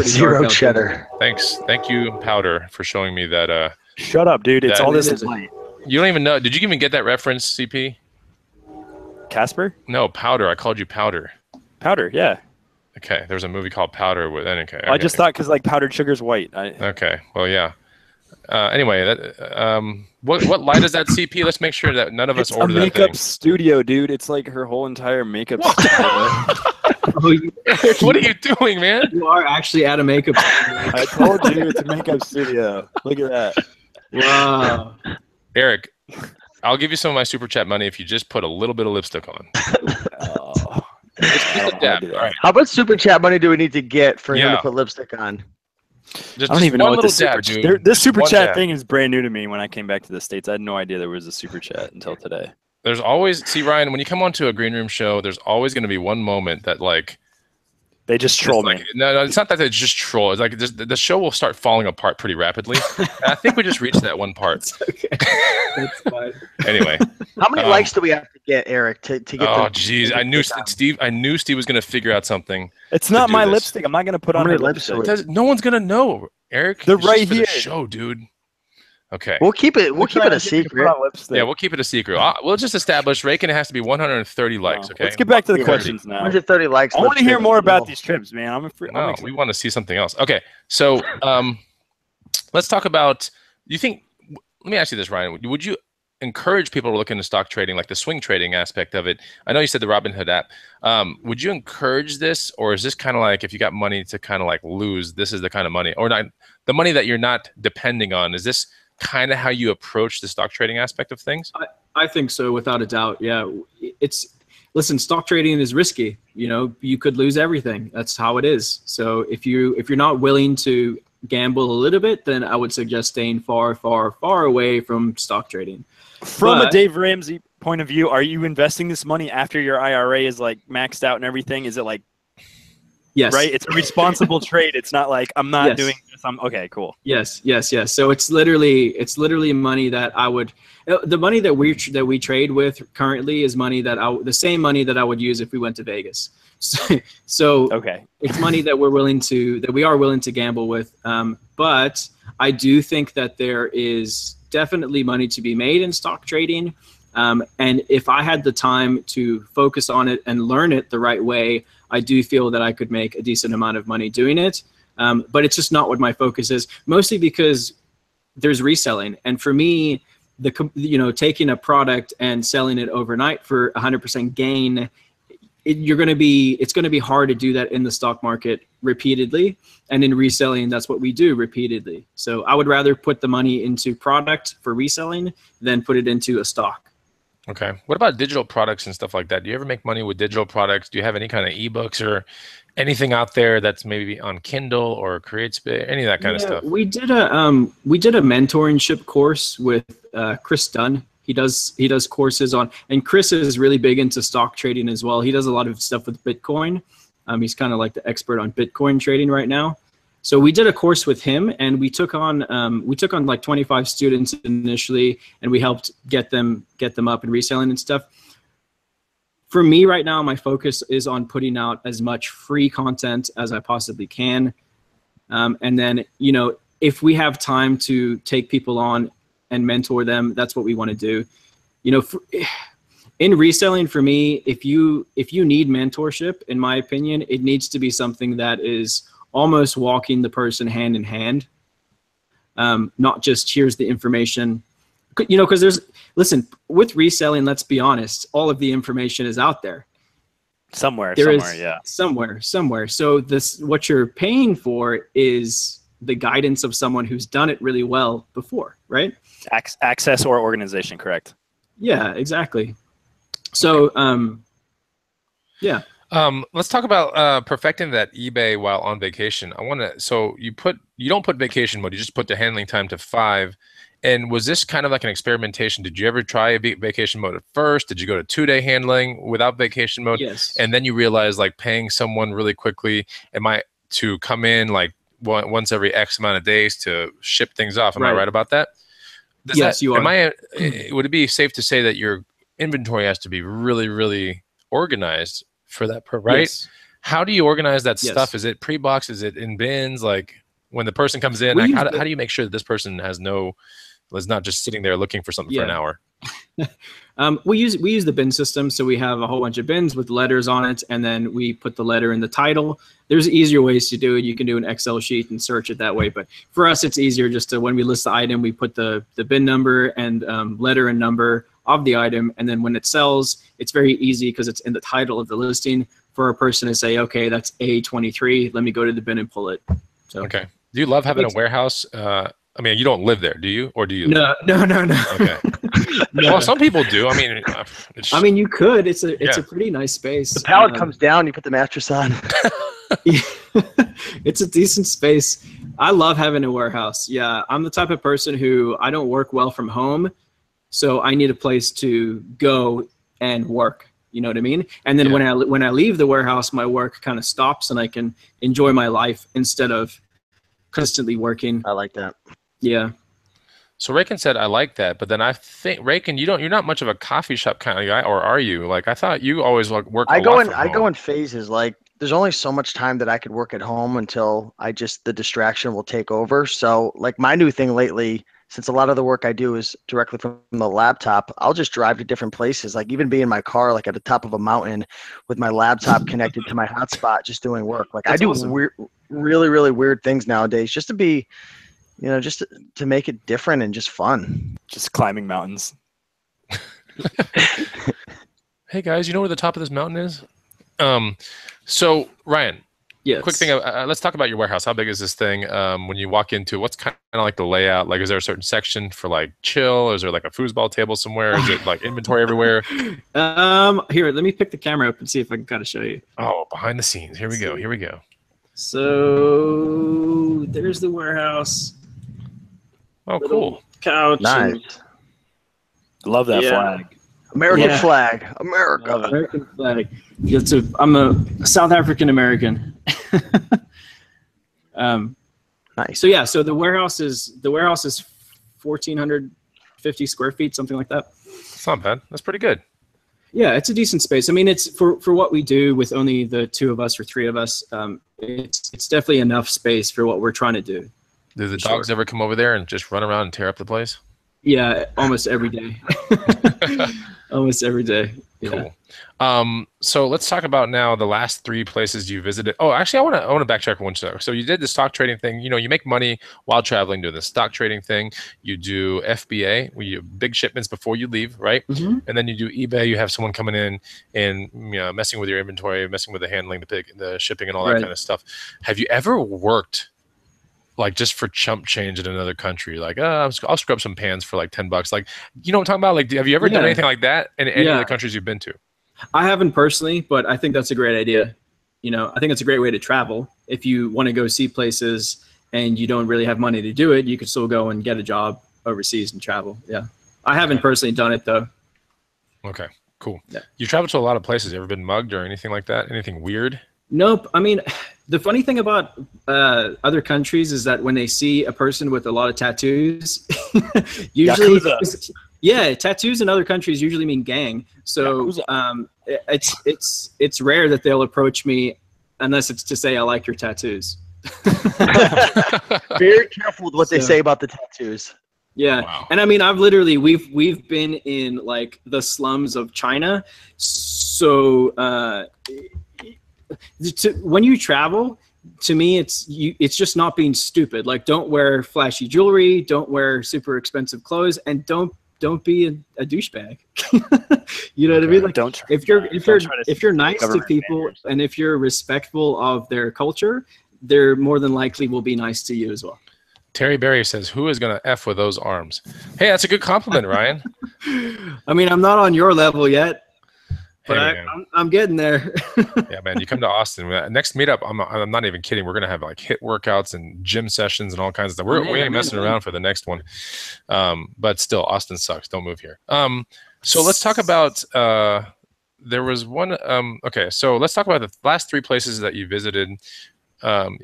zero cheddar. Thank you, Powder, for showing me that. Shut up, dude! It's all this light. You don't even know. Did you even get that reference, CP? Casper? No, Powder. I called you Powder. Powder, yeah. Okay, there's a movie called Powder with. Okay, I just thought because like powdered sugar's white. Okay, well, yeah. Anyway, what light is that CP? Let's make sure that none of us order that thing. It's a makeup studio, dude. It's like her whole entire makeup studio. What are you doing, man? You are actually at a makeup studio. I told you it's a makeup studio. Look at that. Wow. Eric, I'll give you some of my super chat money if you just put a little bit of lipstick on. Oh. How much super chat money do we need to get for him to put lipstick on? I don't even know what the super chat. This super chat thing is brand new to me. When I came back to the States, I had no idea there was a super chat until today. There's always, see, Ryan, when you come onto a green room show, there's always going to be one moment that like they just troll me. Like, no, it's not that they just troll. It's like the show will start falling apart pretty rapidly. I think we just reached that one part. Okay. That's fine. Anyway, how many likes do we have to get, Eric, to get? Oh, jeez, I knew Steve. I knew Steve was going to figure out something. It's not my lipstick. I'm not going to put on her lipstick. No one's going to know, Eric. They're right here. The show, dude. Okay. We'll keep it. We'll keep it a secret. Yeah, we'll keep it a secret. We'll just establish Reagan has to be 130 likes. Okay. Let's get back to the questions now. 130 likes. I want to hear more about these trips, man. No, we want to see something else. Okay, so let's talk about. You think? Let me ask you this, Ryan. Would you encourage people to look into stock trading, like the swing trading aspect of it? I know you said the Robinhood app. Would you encourage this, or is this kind of like if you got money to kind of like lose, this is the kind of money, or not the money that you're not depending on? Is this kind of how you approach the stock trading aspect of things? I think so, without a doubt. Yeah, listen, stock trading is risky. You know, you could lose everything. That's how it is. So if you're not willing to gamble a little bit, then I would suggest staying far, far, far away from stock trading. From a Dave Ramsey point of view, are you investing this money after your IRA is like maxed out and everything? Is it like, yes, right? It's a responsible trade. It's not like I'm not doing this. Okay, cool. Yes. So it's literally money that I would, the money that we trade with currently is money that the same money that I would use if we went to Vegas. So okay, it's money that we are willing to gamble with. But I do think that there is definitely money to be made in stock trading. And if I had the time to focus on it and learn it the right way, I do feel that I could make a decent amount of money doing it. But it's just not what my focus is, mostly because there's reselling. And for me, taking a product and selling it overnight for 100% gain, it's going to be hard to do that in the stock market repeatedly. And in reselling, that's what we do repeatedly. So I would rather put the money into product for reselling than put it into a stock. Okay. What about digital products and stuff like that? Do you ever make money with digital products? Do you have any kind of ebooks or anything out there that's maybe on Kindle or CreateSpace, any of that kind of stuff? We did a mentorship course with Chris Dunn. He does courses on, and Chris is really big into stock trading as well. He does a lot of stuff with Bitcoin. He's kind of like the expert on Bitcoin trading right now. So we did a course with him, and we took on like 25 students initially, and we helped get them up and reselling and stuff. For me right now, my focus is on putting out as much free content as I possibly can. And then, if we have time to take people on and mentor them, that's what we want to do. In reselling, for me, if you need mentorship, in my opinion, it needs to be something that is almost walking the person hand in hand, not just here's the information. Because with reselling, let's be honest, all of the information is out there. Somewhere. So what you're paying for is the guidance of someone who's done it really well before, right? Access or organization, correct? Yeah, exactly. So, yeah. Let's talk about perfecting that eBay while on vacation. So you don't put vacation mode, you just put the handling time to 5. And was this kind of like an experimentation? Did you ever try vacation mode at first? Did you go to 2-day handling without vacation mode? Yes. And then you realize like paying someone really quickly to come in like once every X amount of days to ship things off. Am I right about that? Yes, you are. Would it be safe to say that your inventory has to be really, really organized for that, right? Yes. How do you organize that stuff? Is it pre-boxed? Is it in bins? Like when the person comes in, how do you make sure that this person has no It's not just sitting there looking for something for an hour. We use the bin system, so we have a whole bunch of bins with letters on it, and then we put the letter in the title. There's easier ways to do it. You can do an Excel sheet and search it that way, but for us, it's easier just to, when we list the item, we put the bin number and letter and number of the item, and then when it sells, it's very easy because it's in the title of the listing for a person to say, okay, that's A23. Let me go to the bin and pull it. So okay. Do you love having a warehouse? I mean, you don't live there, do you? Or do you? No. Okay. No. Well, some people do. I mean, you could. It's a pretty nice space. The pallet comes down. You put the mattress on. It's a decent space. I love having a warehouse. Yeah, I'm the type of person who I don't work well from home, so I need a place to go and work. You know what I mean? And then when I leave the warehouse, my work kind of stops, and I can enjoy my life instead of constantly working. I like that. Yeah. So Raken said, I like that, but then I think Raken, you're not much of a coffee shop kind of guy, or are you? Like, I thought you always work. I go in phases. Like, there's only so much time that I could work at home until the distraction will take over. So like my new thing lately, since a lot of the work I do is directly from the laptop, I'll just drive to different places, like even be in my car, like at the top of a mountain with my laptop connected to my hotspot, just doing work. Like that's awesome. Weird, really, really weird things nowadays just to be, just to make it different and just fun. Just climbing mountains. Hey guys, you know where the top of this mountain is? So Ryan, yes. Quick thing. Let's talk about your warehouse. How big is this thing? When you walk into, what's kind of like the layout? Like, is there a certain section for like chill? Is there like a foosball table somewhere? Is it like inventory everywhere? Here, let me pick the camera up and see if I can kind of show you. Oh, behind the scenes. Here we go. So there's the warehouse. Oh, cool. Couch. Nice. Love that flag. American flag. American flag. I'm a South African American. Nice. So yeah, so the warehouse is 1,450 square feet, something like that. It's not bad. That's pretty good. Yeah, it's a decent space. I mean, it's for what we do with only the two of us or three of us. It's definitely enough space for what we're trying to do. Do the dogs ever come over there and just run around and tear up the place? Yeah, almost every day. Almost every day. Yeah. Cool. So let's talk about now the last 3 places you visited. Oh, actually, I want to backtrack one second. So you did the stock trading thing. You make money while traveling doing the stock trading thing. You do FBA, where you do big shipments before you leave, right? Mm-hmm. And then you do eBay. You have someone coming in and messing with your inventory, messing with the handling, the shipping, and all that kind of stuff. Have you ever worked like just for chump change in another country? Like, I'll scrub some pans for like $10. Like, you know what I'm talking about? Like, have you ever done anything like that in any of the countries you've been to? I haven't personally, but I think that's a great idea. I think it's a great way to travel. If you want to go see places and you don't really have money to do it, you could still go and get a job overseas and travel. Yeah. I haven't personally done it though. Okay, cool. Yeah. You traveled to a lot of places. You ever been mugged or anything like that? Anything weird? Nope. I mean, the funny thing about other countries is that when they see a person with a lot of tattoos, usually, tattoos in other countries usually mean gang. So it's rare that they'll approach me unless it's to say I like your tattoos. Very careful with what they say about the tattoos. Yeah. Wow. And I mean, we've been in like the slums of China. So when you travel, to me, it's just not being stupid. Like, don't wear flashy jewelry, don't wear super expensive clothes, and don't be a douchebag. You know what I mean? Like, if you're nice to people and if you're respectful of their culture, they're more than likely will be nice to you as well. Terry Berry says, "Who is gonna F with those arms?" Hey, that's a good compliment, Ryan. I mean, I'm not on your level yet. But I'm getting there. Yeah, man. You come to Austin. Next meetup, I'm not even kidding. We're going to have like HIIT workouts and gym sessions and all kinds of stuff. We ain't messing around for the next one. But still, Austin sucks. Don't move here. So let's talk about, there was one, okay. So let's talk about the last 3 places that you visited. So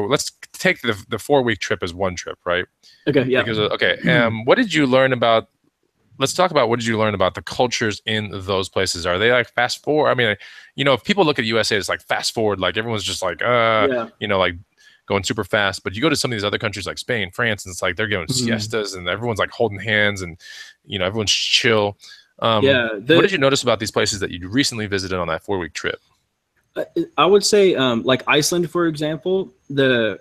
let's take the 4-week trip as one trip, right? Okay, yeah. What did you learn about, let's talk about what did you learn about the cultures in those places? Are they like fast forward? I mean, if people look at USA, it's like fast forward, like everyone's just like, like going super fast. But you go to some of these other countries like Spain, France, and it's like they're going siestas and everyone's like holding hands and, you know, everyone's chill. What did you notice about these places that you recently visited on that 4-week trip? I would say like Iceland, for example, the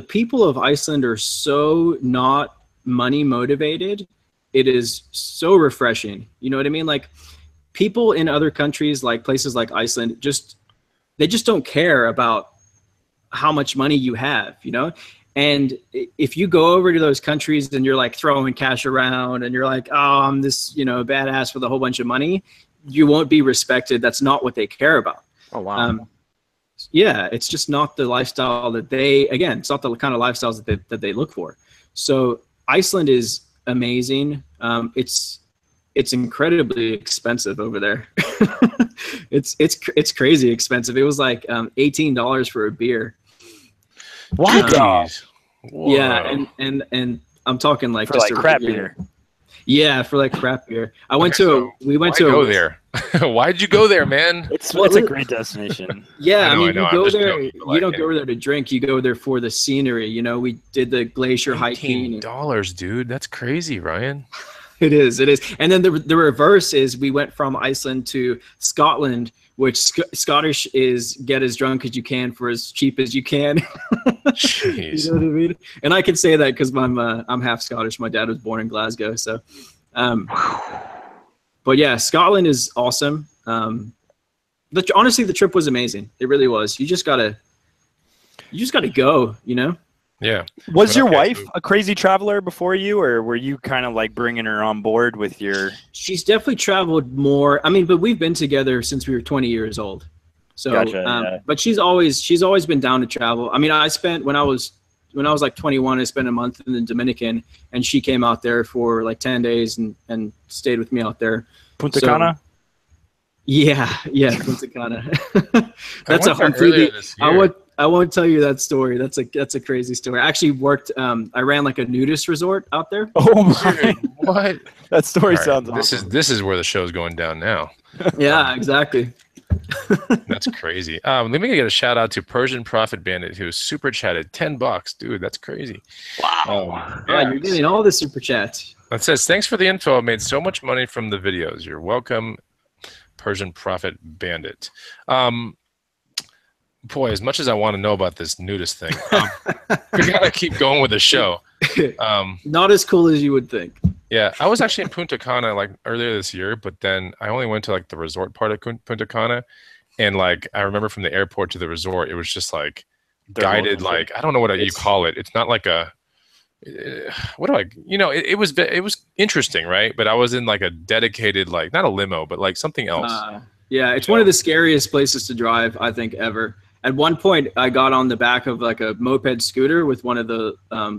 people of Iceland are so not money motivated. It is so refreshing. You know what I mean? Like people in other countries, like places like Iceland, they just don't care about how much money you have, you know? And if you go over to those countries and you're like throwing cash around and you're like, oh, I'm this, you know, badass with a whole bunch of money, you won't be respected. That's not what they care about. Oh, wow. Yeah, it's just not the lifestyle that it's not the kind of lifestyles that they look for. So Iceland is amazing. It's incredibly expensive over there. it's crazy expensive. It was like $18 for a beer. What? Yeah, and I'm talking like for just like crap beer. Yeah, for like crap beer. We went to go there. Why'd you go there, man? It's a great destination. Yeah, I mean, you go there. You don't go there to drink. You go there for the scenery. You know, we did the glacier hiking. $18, dude. That's crazy, Ryan. It is. And then the reverse is we went from Iceland to Scotland, which Scottish is get as drunk as you can for as cheap as you can. Jeez. You know what I mean? And I can say that because I'm half Scottish. My dad was born in Glasgow, so. But yeah, Scotland is awesome. Honestly, the trip was amazing. It really was. You just gotta go. You know. Yeah. Was your wife a crazy traveler before you, or were you kind of like bringing her on board with your? She's definitely traveled more. I mean, but we've been together since we were 20 years old. So, gotcha, yeah. But she's always been down to travel. I mean, I spent when I was like 21, I spent a month in the Dominican, and she came out there for like 10 days and stayed with me out there. Punta Cana. Yeah, Punta Cana. That's a completely. I won't tell you that story. That's a crazy story. I actually worked. I ran like a nudist resort out there. Oh my! What? That story sounds awesome. This is where the show's going down now. Yeah, exactly. That's crazy. Let me get a shout out to Persian Profit Bandit who super chatted $10, dude. That's crazy. Wow. Yeah, you're getting all the super chats. That says thanks for the info. I made so much money from the videos. You're welcome, Persian Profit Bandit. Boy, as much as I want to know about this nudist thing, we gotta keep going with the show. Not as cool as you would think. Yeah, I was actually in Punta Cana like earlier this year, but then I only went to like the resort part of Punta Cana, and like I remember from the airport to the resort, it was just like guided, like I don't know what you call it. It's not like a what do I? You know, it was interesting, right? But I was in like a dedicated, like not a limo, but like something else. Yeah, it's one of the scariest places to drive I think ever. At one point, I got on the back of like a moped scooter with one of the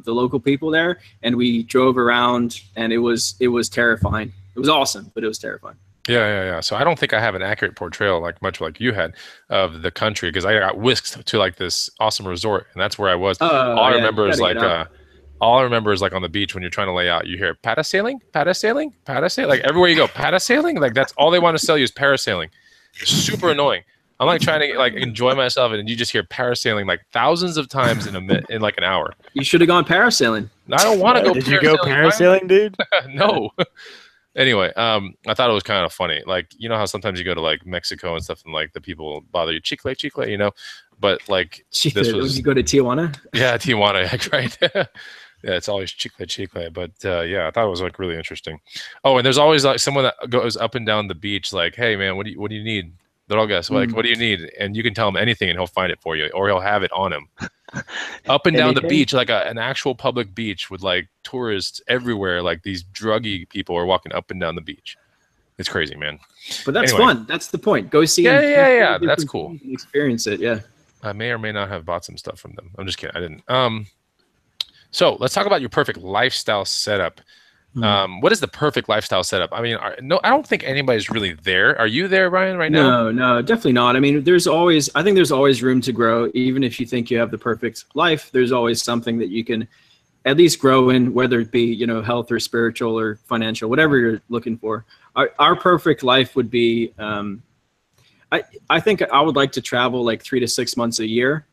local people there, and we drove around, and it was terrifying. It was awesome, but it was terrifying. Yeah. So I don't think I have an accurate portrayal like much like you had of the country because I got whisked to like this awesome resort, and that's where I was. All I remember is like on the beach when you're trying to lay out, you hear parasailing. Like everywhere you go, parasailing. Like that's all they want to sell you is parasailing. Super annoying. I'm like trying to like enjoy myself, and you just hear parasailing like thousands of times in like an hour. You should have gone parasailing. I don't want to go. Did you go parasailing, dude? No. Anyway, I thought it was kind of funny. Like, you know how sometimes you go to like Mexico and stuff, and like the people bother you, chicle, you know. But like this was. You go to Tijuana? Yeah, Tijuana, right? Yeah, it's always chicle. But yeah, I thought it was like really interesting. Oh, and there's always like someone that goes up and down the beach, like, hey man, what do you need? Drogas, like, what do you need? And you can tell him anything and he'll find it for you, or he'll have it on him. Up and down the beach, like an actual public beach with like tourists everywhere, like these druggy people are walking up and down the beach. It's crazy, man. But that's fun. That's the point. Go see Yeah, that's cool. Experience it, yeah. I may or may not have bought some stuff from them. I'm just kidding. I didn't. So let's talk about your perfect lifestyle setup. What is the perfect lifestyle setup? I mean, I don't think anybody's really there. Are you there, Ryan, right now? No, definitely not. I mean, I think there's always room to grow. Even if you think you have the perfect life, there's always something that you can at least grow in, whether it be, you know, health or spiritual or financial, whatever you're looking for. Our perfect life would be, I think I would like to travel like 3 to 6 months a year.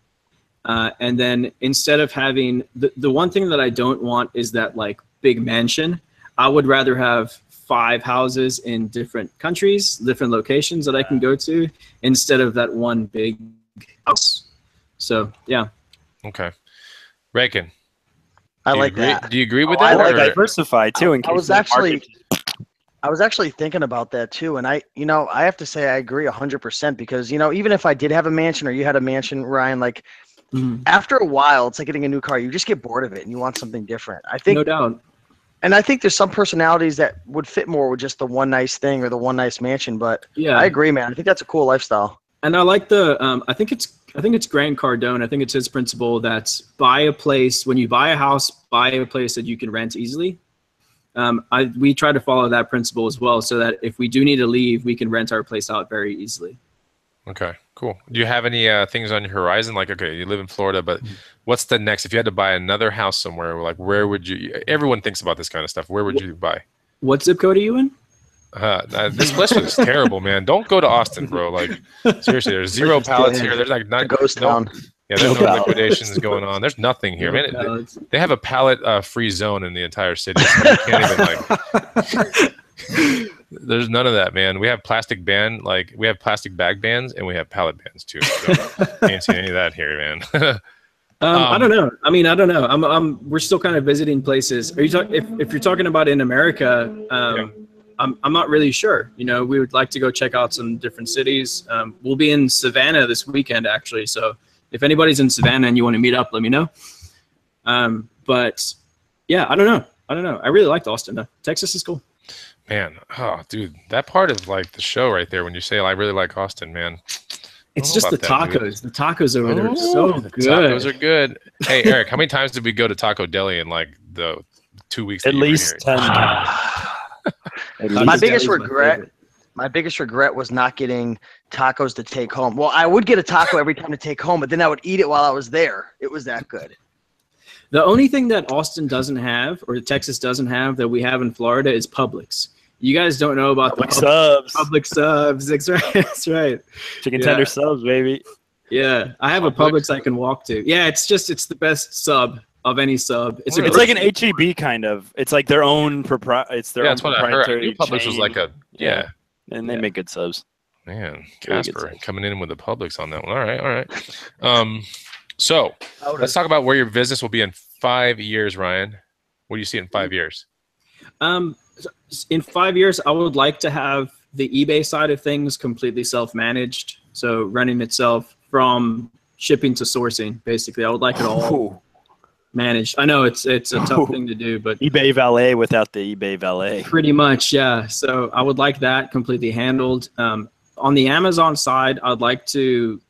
And then instead of having the one thing that I don't want is that like big mansion. I would rather have 5 houses in different countries, different locations that I can go to instead of that one big house. So yeah. Okay. Rakin, I like that. Do you agree with I that? like diversify too. In case I was actually thinking about that too, and I have to say I agree 100% because even if I did have a mansion or you had a mansion, Ryan, like after a while, it's like getting a new car. You just get bored of it and you want something different. I think, no doubt. And I think there's some personalities that would fit more with just the one nice thing or the one nice mansion. But yeah, I agree, man. I think that's a cool lifestyle. And I like I think it's Grant Cardone. I think it's his principle that's buy a place. When you buy a house, buy a place that you can rent easily. We try to follow that principle as well, so that if we do need to leave, we can rent our place out very easily. Okay, cool. Do you have any things on your horizon? Like, okay, you live in Florida, but what's the next? If you had to buy another house somewhere, like where would you? Everyone thinks about this kind of stuff. Where would you buy? What zip code are you in? This place was terrible, man. Don't go to Austin, bro. Like, seriously, there's 0 pallets here. There's like not ghost town. Yeah, there's no liquidations going on. There's nothing here, man. They have a pallet free zone in the entire city. So you can't even like. There's none of that, man. We have plastic bag bans, and we have pallet bans too. So can't see any of that here, man. I don't know. I mean, I don't know. We're still kind of visiting places. Are you if you're talking about in America? I'm not really sure. We would like to go check out some different cities. We'll be in Savannah this weekend, actually. So if anybody's in Savannah and you want to meet up, let me know. But yeah, I don't know. I really liked Austin though. Texas is cool. Man, oh, dude, that part of like the show right there when you say I really like Austin, man. It's just the tacos. The tacos over there are so good. Tacos are good. Hey, Eric, how many times did we go to Taco Deli in like the 2 weeks? At least 10 times. My biggest regret was not getting tacos to take home. Well, I would get a taco every time to take home, but then I would eat it while I was there. It was that good. The only thing that Austin doesn't have, or Texas doesn't have, that we have in Florida is Publix. You guys don't know about Publix subs. Publix subs. That's right. That's right. Chicken tender subs, baby. Yeah, I have a Publix I can walk to. Yeah, it's the best sub of any sub. It's like an HEB kind of. It's like their own That's what I heard. Publix was like and they make good subs. Man, Casper coming in with the Publix on that one. All right. So let's talk about where your business will be in 5 years, Ryan. What do you see in 5 years? In 5 years, I would like to have the eBay side of things completely self-managed. So running itself from shipping to sourcing, basically. I would like it all managed. I know it's a tough thing to do, but eBay valet without the eBay valet. Pretty much, yeah. So I would like that completely handled. On the Amazon side, I'd like to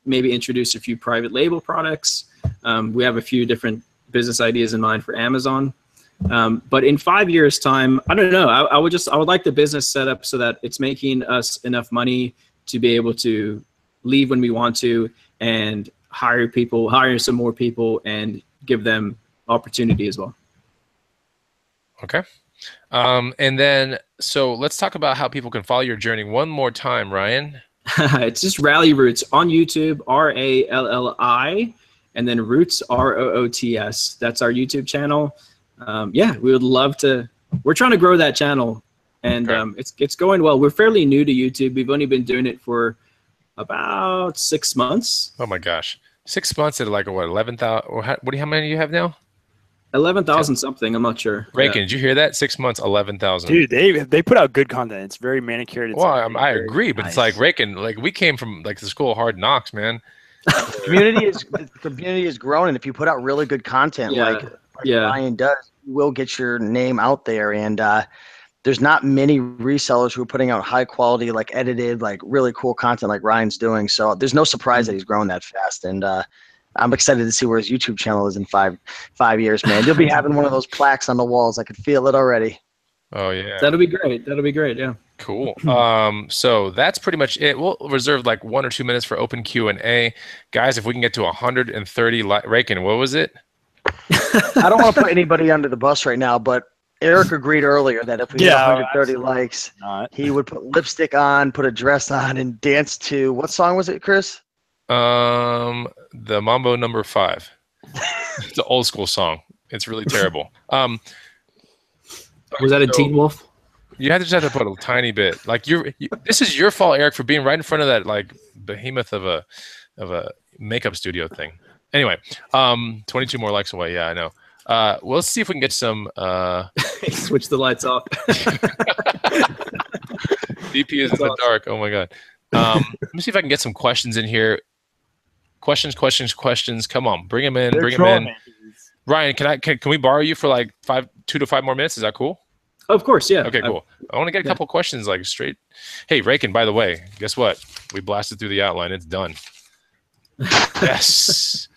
maybe introduce a few private label products. We have a few different business ideas in mind for Amazon. But in 5 years' time, I don't know. I would like the business set up so that it's making us enough money to be able to leave when we want to and hire some more people and give them opportunity as well. Okay. And then, so let's talk about how people can follow your journey one more time, Ryan. It's just Rally Roots on YouTube, RALLI, and then Roots, ROOTS. That's our YouTube channel. We would love to. We're trying to grow that channel, and it's going well. We're fairly new to YouTube. We've only been doing it for about 6 months. Oh my gosh, 6 months at like what, 11,000? How many do you have now? 11,000 something. I'm not sure. Rakin, did you hear that? 6 months, 11,000. Dude, they put out good content. It's very manicured. I agree, but nice. It's like Rakin, like we came from like the school of hard knocks, man. The community is growing, and if you put out really good content, like Ryan does, you will get your name out there. And there's not many resellers who are putting out high quality, like edited, like really cool content like Ryan's doing. So there's no surprise that he's growing that fast. And I'm excited to see where his YouTube channel is in five years, man. You'll be having one of those plaques on the walls. I can feel it already. Oh yeah, that'll be great. Yeah. Cool. So that's pretty much it. We'll reserve like 1 or 2 minutes for open Q&A, guys. If we can get to 130, Rakin, what was it? I don't want to put anybody under the bus right now, but Eric agreed earlier that if we get 130 likes, he would put lipstick on, put a dress on, and dance to, what song was it, Chris? The Mambo Number 5. It's an old school song. It's really terrible. Was that a Teen Wolf? You had to just have to put a tiny bit. Like this is your fault, Eric, for being right in front of that like behemoth of a makeup studio thing. Anyway, 22 more likes away. Yeah, I know. Well, let's see if we can get some. Switch the lights off. DP is in the dark. Oh my god. Let me see if I can get some questions in here. Questions. Come on, bring them in. Bring them in. Ryan, can we borrow you for like 2 to 5 more minutes? Is that cool? Of course, yeah. Okay, cool. I want to get a couple questions like straight. Hey, Rakin, by the way, guess what? We blasted through the outline. It's done. Yes.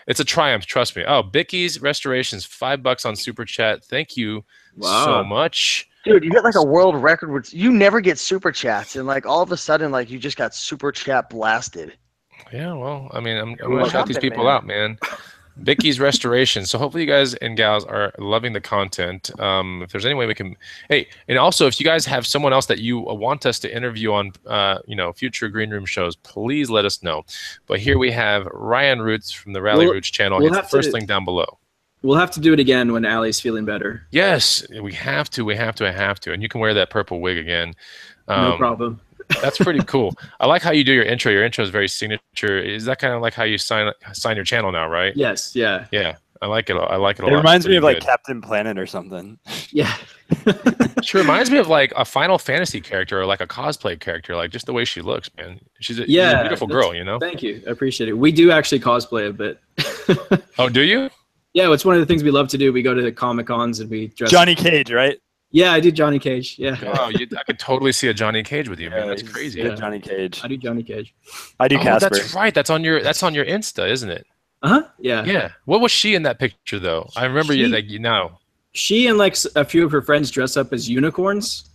It's a triumph, trust me. Oh, Bicky's Restorations, $5 on Super Chat. Thank you so much. Dude, you get like a world record. You never get Super Chats, and like all of a sudden, like you just got Super Chat blasted. Yeah, well, I mean, I'm going to shout these people out, man. Vicky's Restoration. So hopefully you guys and gals are loving the content. If there's any way we can, hey, and also if you guys have someone else that you want us to interview on, future Green Room shows, please let us know. But here we have Ryan Roots from the Rally Roots channel. It's the first link down below. We'll have to do it again when Allie's feeling better. Yes, we have to. And you can wear that purple wig again. No problem. That's pretty cool. I like how you do your intro. Your intro is very signature. Is that kind of like how you sign your channel now, right? Yes. Yeah. Yeah. I like it. I like it a lot. It reminds me of like Captain Planet or something. Yeah. She reminds me of like a Final Fantasy character or like a cosplay character, like just the way she looks, man. She's a beautiful girl, you know? Thank you. I appreciate it. We do actually cosplay a bit. Oh, do you? Yeah, it's one of the things we love to do. We go to the Comic-Cons and we dress Johnny Cage, right? Yeah, I do Johnny Cage. Yeah. Oh, I could totally see a Johnny Cage with you, man. That's crazy. Yeah. Johnny Cage. I do Johnny Cage. I do Casper. That's right. That's on your Insta, isn't it? Uh-huh. Yeah. Yeah. What was she in that picture though? I remember She and like a few of her friends dress up as unicorns.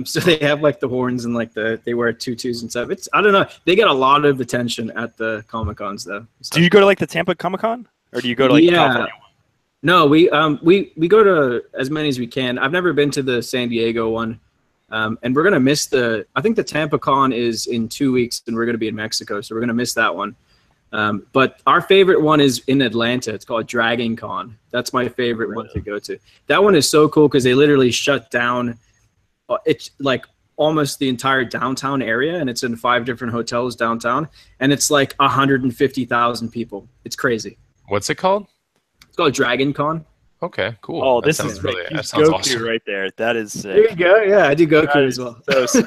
So they have like the horns and like they wear tutus and stuff. I don't know. They get a lot of attention at the Comic-Cons though. Do you go to like the Tampa Comic-Con? Or do you go to like California? No, we go to as many as we can. I've never been to the San Diego one, and we're gonna miss I think the Tampa Con is in 2 weeks, and we're gonna be in Mexico, so we're gonna miss that one. But our favorite one is in Atlanta. It's called Dragon Con. That's my favorite one to go to. That one is so cool because they literally shut down. It's like almost the entire downtown area, and it's in 5 different hotels downtown, and it's like 150,000 people. It's crazy. What's it called? It's called Dragon Con. Okay, cool. Oh, this is really that sounds awesome right there. That is sick. There you go. Yeah, I do Goku as well. So sick.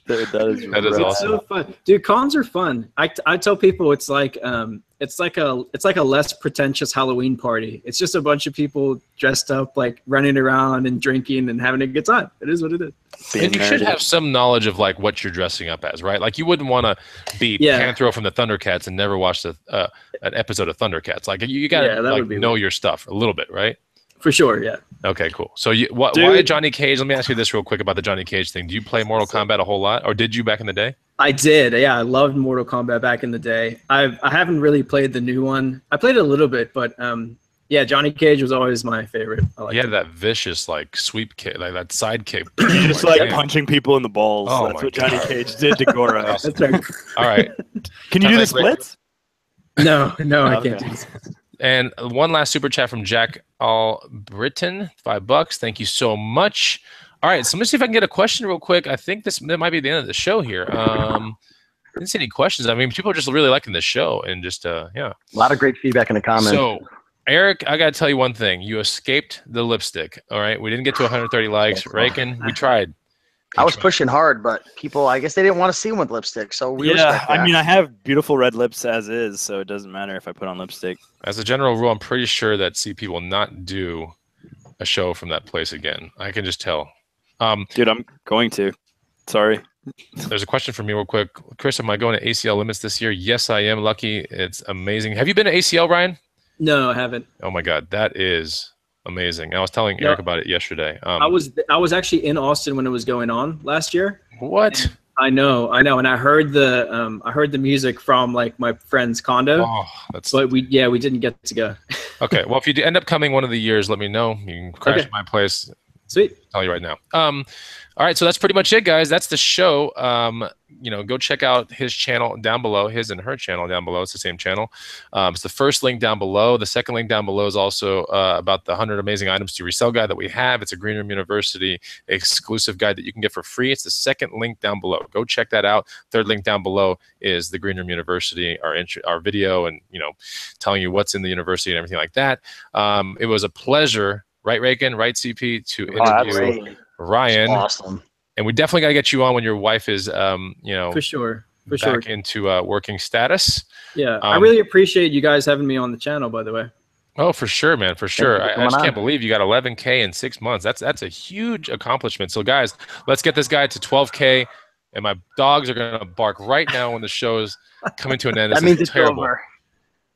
that is awesome. So fun, dude. Cons are fun. I tell people it's like a less pretentious Halloween party. It's just a bunch of people dressed up, like running around and drinking and having a good time. It is what it is. And you should have some knowledge of like what you're dressing up as, right? Like you wouldn't want to be Panthro from the Thundercats and never watch an episode of Thundercats. Like you gotta know your stuff a little bit, right? For sure, yeah. Okay, cool. So why Johnny Cage? Let me ask you this real quick about the Johnny Cage thing. Do you play Mortal Kombat a whole lot, or did you back in the day? I did. Yeah, I loved Mortal Kombat back in the day. I haven't really played the new one. I played it a little bit, but yeah, Johnny Cage was always my favorite. He had that vicious like sweep kick, like that side kick. You just like punching people in the balls. Oh, that's what Johnny Cage did to Goro. That's right. All right. Can you do the splits? No, I can't do this. And one last super chat from Jack All Britain, $5. Thank you so much. All right, so let me see if I can get a question real quick. I think that might be the end of the show here. Didn't see any questions. I mean, people are just really liking the show and just yeah. A lot of great feedback in the comments. So, Eric, I gotta tell you one thing. You escaped the lipstick. All right, we didn't get to 130 likes. Rakin, we tried. I was pushing hard, but people, I guess they didn't want to see him with lipstick. So we respect that. I mean, I have beautiful red lips as is, so it doesn't matter if I put on lipstick. As a general rule, I'm pretty sure that CP will not do a show from that place again. I can just tell. Dude, I'm going to. Sorry. There's a question for me real quick. Chris, am I going to ACL limits this year? Yes, I am. Lucky. It's amazing. Have you been to ACL, Ryan? No, I haven't. Oh my God, that is amazing. I was telling Eric about it yesterday. I was actually in Austin when it was going on last year. What? I know, and I heard the music from like my friend's condo. Oh, but we didn't get to go. Okay, well, if you end up coming one of the years, let me know. You can crash at my place. Sweet. I'll tell you right now. All right, so that's pretty much it, guys. That's the show. Go check out his channel down below, his and her channel down below. It's the same channel. It's the first link down below. The second link down below is also about the 100 amazing items to resell guide that we have. It's a Green Room University exclusive guide that you can get for free. It's the second link down below. Go check that out. Third link down below is the Green Room University, our video, and telling you what's in the university and everything like that. It was a pleasure, right, Reagan, right, CP, to interview Ryan. Awesome. And we definitely got to get you on when your wife is, for sure, back into working status. Yeah, I really appreciate you guys having me on the channel, by the way. Oh, for sure, man, for sure. I just can't believe you got 11K in 6 months. That's a huge accomplishment. So, guys, let's get this guy to 12K. And my dogs are gonna bark right now when the show's coming to an end. That means it's over.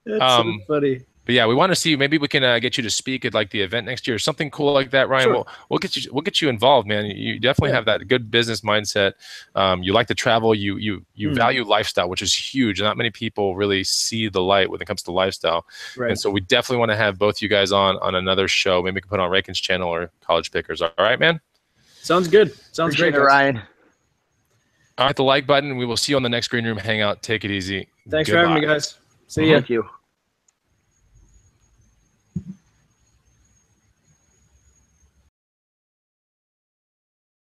That's so funny. But yeah, we want to see. Maybe we can get you to speak at like the event next year, or something cool like that, Ryan. Sure. We'll get you involved, man. You definitely have that good business mindset. You like to travel. You value lifestyle, which is huge. Not many people really see the light when it comes to lifestyle. Right. And so we definitely want to have both you guys on another show. Maybe we can put on Rakin's channel or College Pickers. All right, man. Sounds good. Sounds Appreciate great, it, Ryan. All right, the like button. We will see you on the next Green Room Hangout. Take it easy. Thanks for having me, guys. See ya. Thank you.